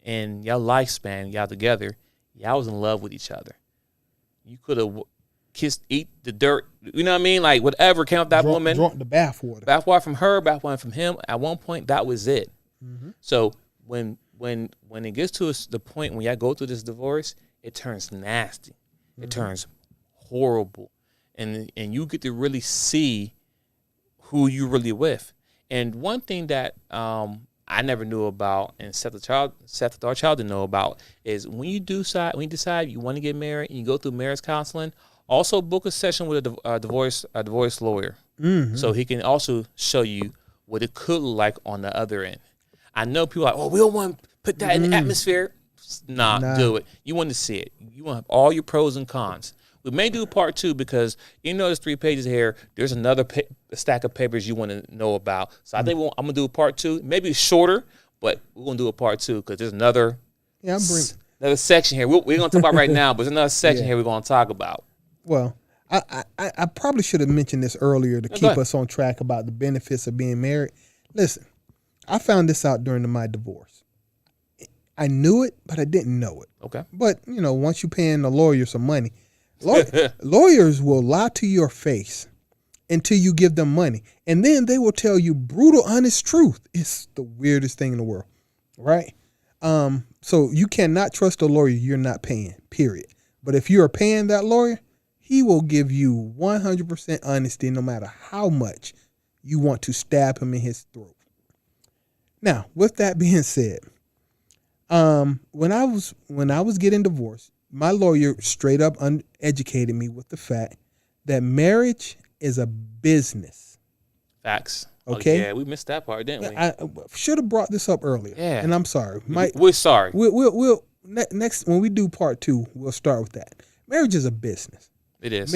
in your lifespan, y'all together, y'all was in love with each other. You could have kissed, eat the dirt. You know what I mean? Like whatever came up that woman. Drunk the bathwater. Bathwater from her, bathwater from him. At one point, that was it. Mm-hmm. So when it gets to the point when y'all go through this divorce, it turns nasty. Mm-hmm. It turns horrible. And you get to really see who you really with. And one thing that I never knew about, and Seth our child didn't know about, is when you decide you want to get married and you go through marriage counseling, also book a session with a divorce lawyer, so he can also show you what it could look like on the other end. I know people are like, oh, we don't want to put that in the atmosphere. Nah, do it. You want to see it. You want to have all your pros and cons. We may do part 2 because there's 3 pages here. There's another stack of papers you want to know about. So I think I'm going to do a part 2. Maybe shorter, but we're going to do a part 2 because there's another section here. We're going to talk about right now, but there's another section here we're going to talk about. Well, I probably should have mentioned this earlier to keep us on track about the benefits of being married. Listen, I found this out during my divorce. I knew it, but I didn't know it. Okay. But, once you're paying the lawyer some money, lawyers will lie to your face until you give them money. And then they will tell you brutal, honest truth. It's the weirdest thing in the world, right? So you cannot trust a lawyer you're not paying, period. But if you're paying that lawyer, he will give you 100% honesty no matter how much you want to stab him in his throat. Now, with that being said, when I was getting divorced, my lawyer straight up uneducated me with the fact that marriage is a business. Facts. Okay. Oh, yeah, we missed that part, didn't we? I should have brought this up earlier. Yeah. And I'm sorry. We're sorry. We'll next when we do part 2, we'll start with that. Marriage is a business. It is.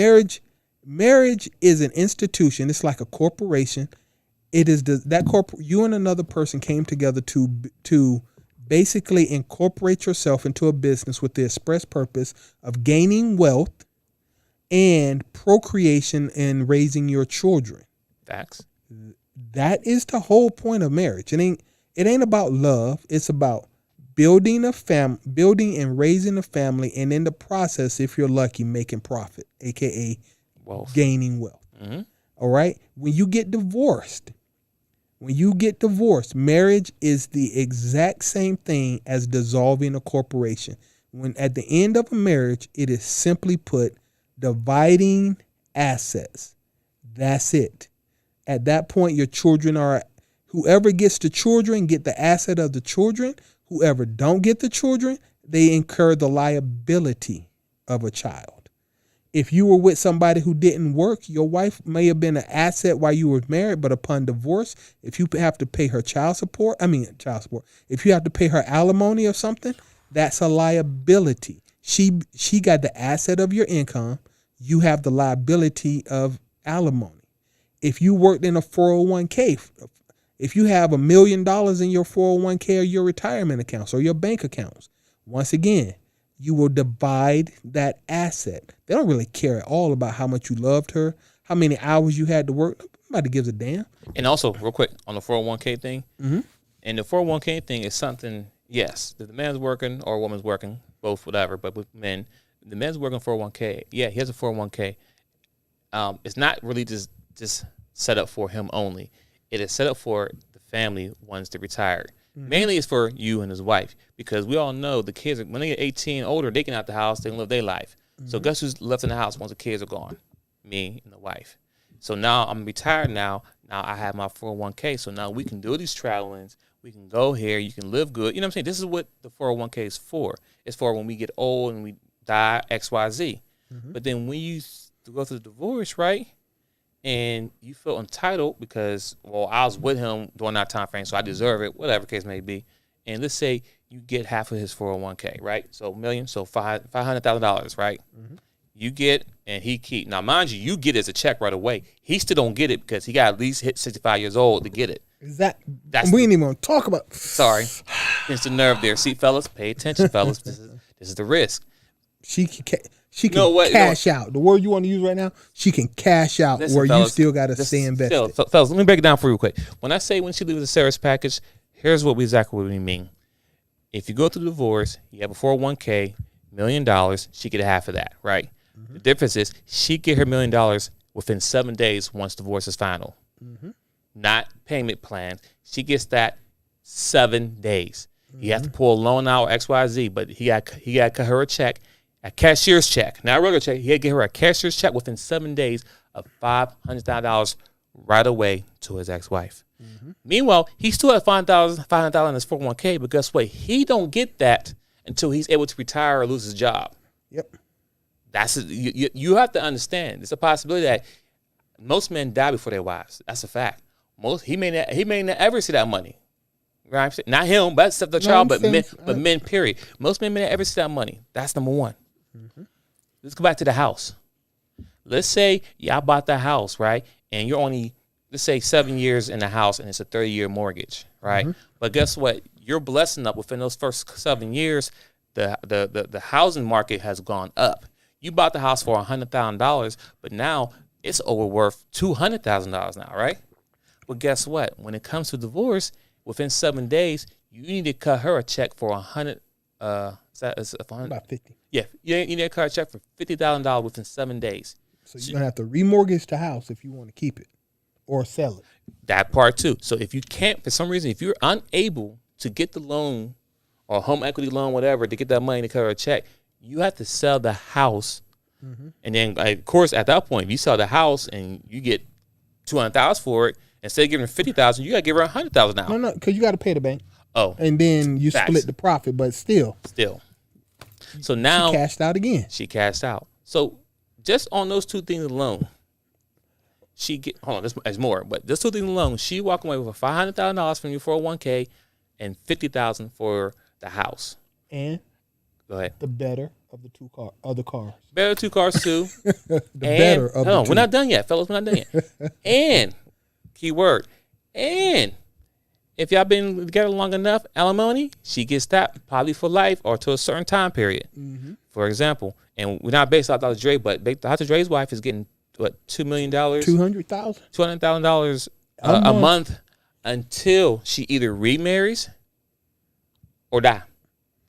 Marriage is an institution. It's like a corporation. It is you and another person came together to basically incorporate yourself into a business with the express purpose of gaining wealth and procreation and raising your children. Facts. That is the whole point of marriage. It ain't about love. It's about building and raising a family, and in the process, if you're lucky, making profit, aka wealth. Gaining wealth. Mm-hmm. All right. When you get divorced, marriage is the exact same thing as dissolving a corporation. When at the end of a marriage, it is simply put dividing assets. That's it. At that point, your children whoever gets the children get the asset of the children. Whoever don't get the children, they incur the liability of a child. If you were with somebody who didn't work, your wife may have been an asset while you were married, but upon divorce, if you have to pay her child support, if you have to pay her alimony or something, that's a liability. She got the asset of your income. You have the liability of alimony. If you worked in a 401k, if you have $1 million in your 401k or your retirement accounts or your bank accounts, once again, you will divide that asset. They don't really care at all about how much you loved her, how many hours you had to work. Nobody gives a damn. And also, real quick, on the 401k thing, Mm-hmm. and the 401k thing is something, yes, if the man's working or a woman's working, both, whatever, but with men, the man's working 401k. Yeah, he has a 401k. It's not really just set up for him only. It is set up for the family once they're retired. Mm-hmm. Mainly it's for you and his wife, because we all know the kids, when they get 18 older, they get out the house, they can live their life. Mm-hmm. So guess who's left in the house once the kids are gone? Me and the wife. So now I'm retired now. Now I have my 401k. So now we can do these travelings. We can go here. You can live good. You know what I'm saying? This is what the 401k is for. It's for when we get old and we die, X, Y, Z. Mm-hmm. But then when you go through the divorce, right, and you feel entitled because, well, I was with him during that time frame, so I deserve it, whatever case may be. And let's say you get half of his 401k, right? So $1 million, so $500,000, right? Mm-hmm. You get and he keep. Now, mind you, you get it as a check right away. He still don't get it because he got at least hit 65 years old to get it. That's we ain't even gonna talk about. Sorry, it's the nerve there. See, fellas, pay attention, fellas. This is the risk. She can cash out. The word you want to use right now, she can cash out. Listen, where fellas, you still got to stay invested. Fellas, let me break it down for you real quick. When I say when she leaves the Sarah's package, here's exactly what we mean. If you go through the divorce, you have a 401k, $1 million, she get half of that, right? Mm-hmm. The difference is she get her $1 million within 7 days once divorce is final. Mm-hmm. Not payment plans. She gets that 7 days. Mm-hmm. You have to pull a loan out or XYZ, but he got to cut her a check, a cashier's check, not a regular check. He had to get her a cashier's check within 7 days of $500,000 right away to his ex-wife. Mm-hmm. Meanwhile, he still has $500,000 in his 401k, but guess what? He don't get that until he's able to retire or lose his job. Yep. That's you have to understand. It's a possibility that most men die before their wives. That's a fact. He may not ever see that money. Right? Not him, but except the child, but men, period. Most men may not ever see that money. That's number one. Mm-hmm. Let's go back to the house. Let's say y'all bought the house, right? And you're only, let's say, 7 years in the house and it's a 30-year mortgage, right? Mm-hmm. But guess what? You're blessing up within those first 7 years, the housing market has gone up. You bought the house for $100,000, but now it's over worth $200,000 now, right? But guess what? When it comes to divorce, within 7 days, you need to cut her a check for $100. About 50. Yeah, you need to cut her a check for $50,000 within 7 days. So you're gonna have to remortgage the house if you want to keep it or sell it. That part too. So if you can't, for some reason, if you're unable to get the loan or home equity loan, whatever, to get that money to cut her a check, you have to sell the house. Mm-hmm. And then, of course, at that point, if you sell the house and you get $200,000 for it, instead of giving her $50,000, you got to give her $100,000 now. No, because you got to pay the bank. Oh. And then you split the profit, but still. So now. She cashed out again. She cashed out. So just on those two things alone, hold on, there's more, but those two things alone, she walked away with $500,000 from your 401k and $50,000 for the house. And go ahead. The better of the other cars. Better two cars too. Better of the two. We're not done yet, fellas. We're not done yet. And key word. And if y'all been together long enough, alimony, she gets that probably for life or to a certain time period. Mm-hmm. For example, and we're not based off Dr. Dre, but Dr. Dre's wife is getting what, $2 million, $200,000 a month until she either remarries or die.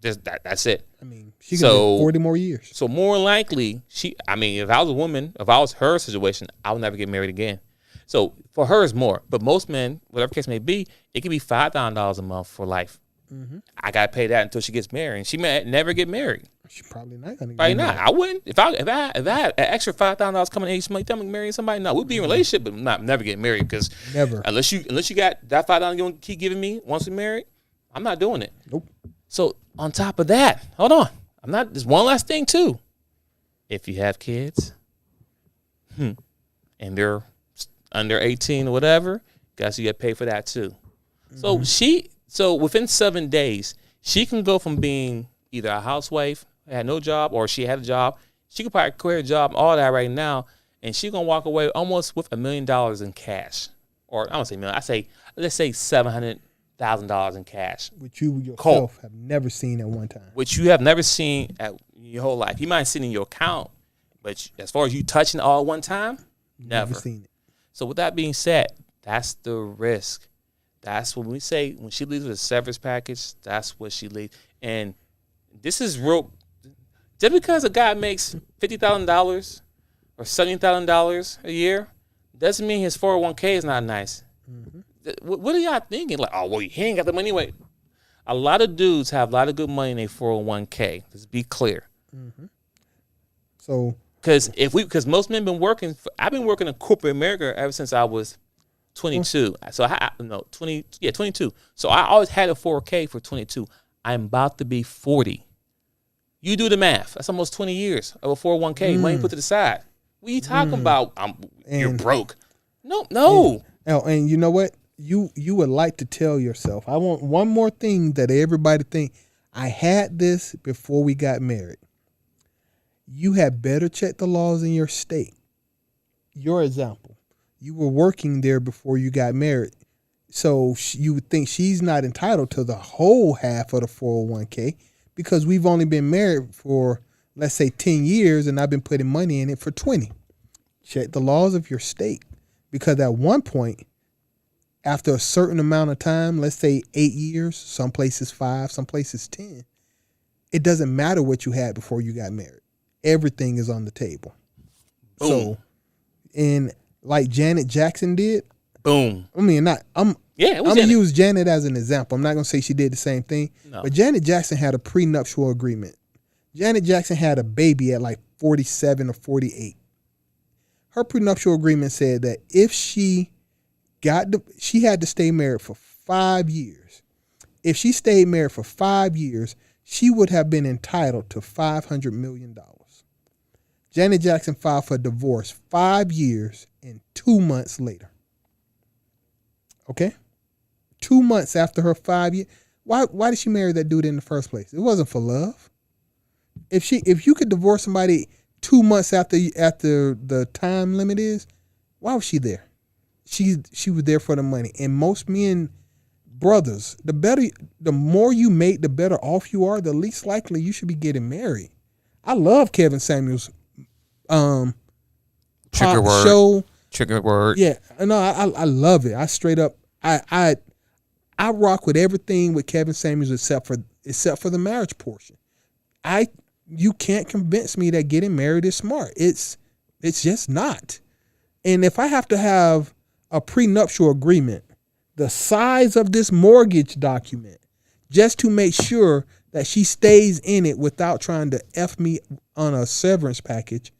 Just that's it. I mean, she can live 40 more years. So more likely, if I was a woman, if I was her situation, I would never get married again. So for her, it's more. But most men, whatever case may be, it could be $5,000 a month for life. Mm-hmm. I got to pay that until she gets married. And she may never get married. She's probably not going to get married. Probably not. I wouldn't. If I had an extra $5,000 coming in each month, I'm marrying somebody. No, we'd be in a relationship, but never getting married because unless you got that $5,000 you want to keep giving me once we're married, I'm not doing it. Nope. So on top of that, hold on. There's one last thing too. If you have kids, and they're under 18 or whatever, guess you get paid for that too. Mm-hmm. So within 7 days, she can go from being either a housewife, had no job, or she had a job. She could probably quit her job, all that right now, and she's gonna walk away almost with $1 million in cash. Or I don't say million, let's say $700,000 in cash. Which you yourself have never seen at one time. Which you have never seen at your whole life. You might have seen in your account, but as far as you touching all at one time, Never seen it. So with that being said, that's the risk. That's when we say when she leaves with a severance package, that's what she leaves. And this is real. Just because a guy makes $50,000 or $70,000 a year doesn't mean his 401k is not nice. Mm-hmm. What are y'all thinking? Like, oh, well, he ain't got the money anyway. A lot of dudes have a lot of good money in their 401k. Let's be clear. Mm-hmm. So, because most men been working. I've been working in corporate America ever since I was 22. So 22. So I always had a 4K for 22. I'm about to be 40. You do the math. That's almost 20 years of a 401k money put to the side. What are you talking about? You're broke. No. And you know what? You would like to tell yourself, I want one more thing that everybody think. I had this before we got married. You had better check the laws in your state. Your example, you were working there before you got married. So you would think she's not entitled to the whole half of the 401k because we've only been married for, let's say, 10 years and I've been putting money in it for 20. Check the laws of your state because at one point, after a certain amount of time, let's say 8 years, some places 5, some places 10, it doesn't matter what you had before you got married. Everything is on the table. Boom. So, and like Janet Jackson did. Boom. I mean, I'm gonna use Janet as an example. I'm not gonna say she did the same thing, but Janet Jackson had a prenuptial agreement. Janet Jackson had a baby at like 47 or 48. Her prenuptial agreement said that if she had to stay married for 5 years. If she stayed married for 5 years, she would have been entitled to $500 million. Janet Jackson filed for divorce 5 years and 2 months later. Okay? 2 months after her 5 years. Why did she marry that dude in the first place? It wasn't for love. If you could divorce somebody 2 months after the time limit is, why was she there? She was there for the money. And most men, brothers, the more you make, the better off you are, the least likely you should be getting married. I love Kevin Samuels' Trigger word. Show. Trigger word. Yeah. No, I love it. I straight up I rock with everything with Kevin Samuels except for the marriage portion. You can't convince me that getting married is smart. It's just not. And if I have to have a prenuptial agreement the size of this mortgage document just to make sure that she stays in it without trying to F me on a severance package,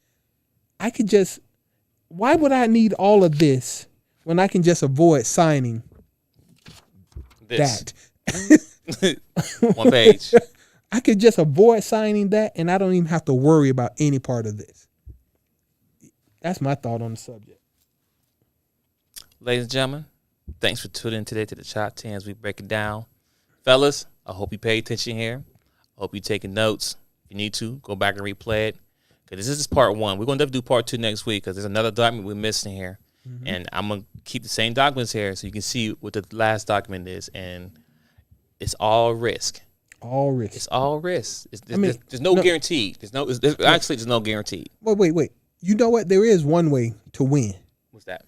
why would I need all of this when I can just avoid signing that? 1 page. I could just avoid signing that and I don't even have to worry about any part of this. That's my thought on the subject. Ladies and gentlemen, thanks for tuning in today to the Chop 10 as we break it down. Fellas, I hope you pay attention here. I hope you're taking notes. If you need to, go back and replay it. Because this is part 1. We're going to definitely do part 2 next week because there's another document we're missing here. Mm-hmm. And I'm going to keep the same documents here so you can see what the last document is. And it's all risk. All risk. It's all risk. There's no guarantee. There's no guarantee. Wait. You know what? There is one way to win. What's that?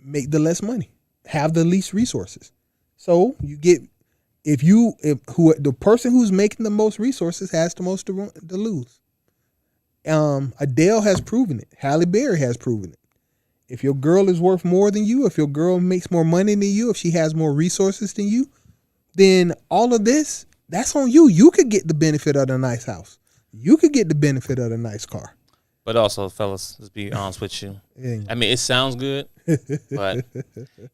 Make the less money. Have the least resources. So you get the person who's making the most resources has the most to lose. Adele has proven it. Halle Berry has proven it. If your girl is worth more than you, if your girl makes more money than you, if she has more resources than you, then all of this, that's on you. You could get the benefit of the nice house. You could get the benefit of the nice car. But also, fellas, let's be honest with you. I mean, it sounds good, but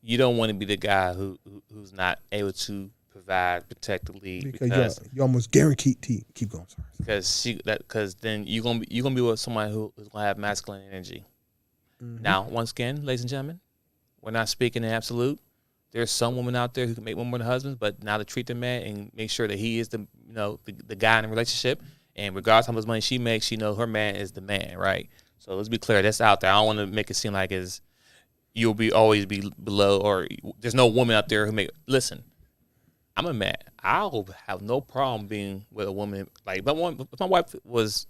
you don't want to be the guy who's not able to provide, protect the lead because you almost guaranteed to keep going. Sorry. Because then you're gonna be with somebody who's gonna have masculine energy. Mm-hmm. Now, once again, ladies and gentlemen, we're not speaking in absolute. There's some women out there who can make one more than husbands, but now to treat the man and make sure that he is the guy in the relationship. And regardless of how much money she makes, she knows her man is the man, right? So let's be clear, that's out there. I don't want to make it seem like you'll always be below, or there's no woman out there who listen, I'm a man. I'll have no problem being with a woman. Like, if my wife was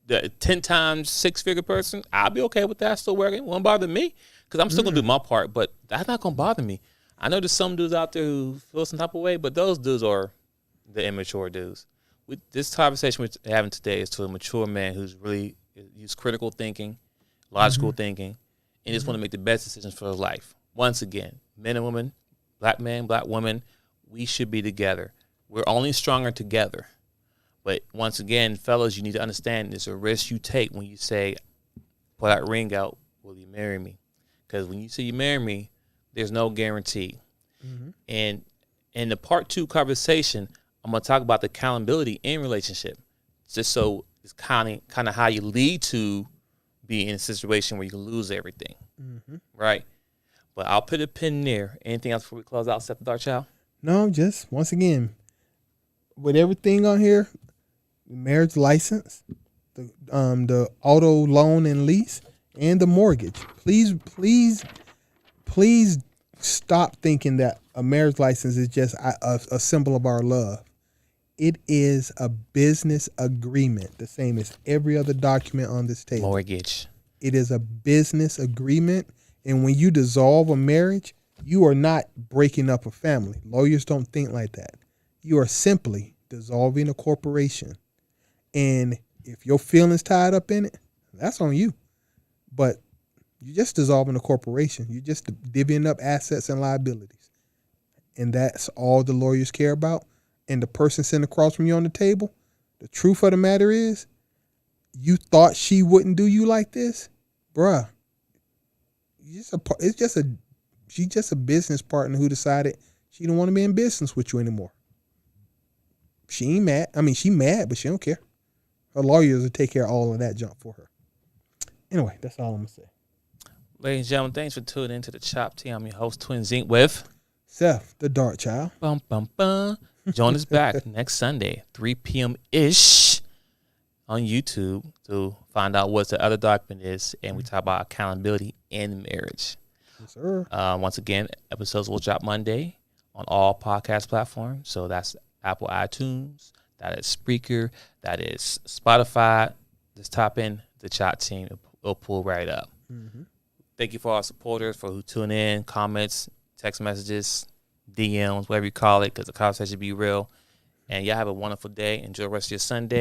the 10 times 6-figure person, I'll be okay with that. Still working. Won't bother me because I'm still going to do my part, but that's not going to bother me. I know there's some dudes out there who feel some type of way, but those dudes are the immature dudes. This conversation we're having today is to a mature man who's really used critical thinking, logical thinking, and just want to make the best decisions for his life. Once again, men and women, black man, black woman, we should be together. We're only stronger together. But once again, fellas, you need to understand there's a risk you take when you say, pull that ring out, will you marry me? Because when you say you marry me, there's no guarantee. And in the part 2 conversation, I'm going to talk about the accountability in relationship. Just so it's kind of how you lead to be in a situation where you can lose everything. Right? But I'll put a pin there. Anything else before we close out, Seth the Dark Child? No, just once again, with everything on here, the marriage license, the auto loan and lease, and the mortgage. Please stop thinking that a marriage license is just a symbol of our love. It is a business agreement, the same as every other document on this table. Mortgage. It is a business agreement, and when you dissolve a marriage, you are not breaking up a family. Lawyers don't think like that. You are simply dissolving a corporation. And if your feelings tied up in it, that's on you. But you're just dissolving a corporation. You're just divvying up assets and liabilities. And that's all the lawyers care about. And the person sitting across from you on the table, the truth of the matter is, you thought she wouldn't do you like this? Bruh. She's just a business partner who decided she don't want to be in business with you anymore. She ain't mad. I mean, she mad, but she don't care. Her lawyers will take care of all of that junk for her. Anyway, that's all I'm going to say. Ladies and gentlemen, thanks for tuning in to the Chop Team. I'm your host, Twin Zinc, with Seth, the Dark Child. Bum, bum, bum. Join us back next Sunday, 3 p.m.-ish on YouTube to find out what the other document is, and we talk about accountability in marriage. Yes, sir. Once again, episodes will drop Monday on all podcast platforms. So that's Apple iTunes, that is Spreaker, that is Spotify. Just type in the Chop Team. It'll pull right up. Thank you for our supporters for who tune in, comments, text messages, DMs, whatever you call it, because the conversation be real. And y'all have a wonderful day. Enjoy the rest of your Sunday.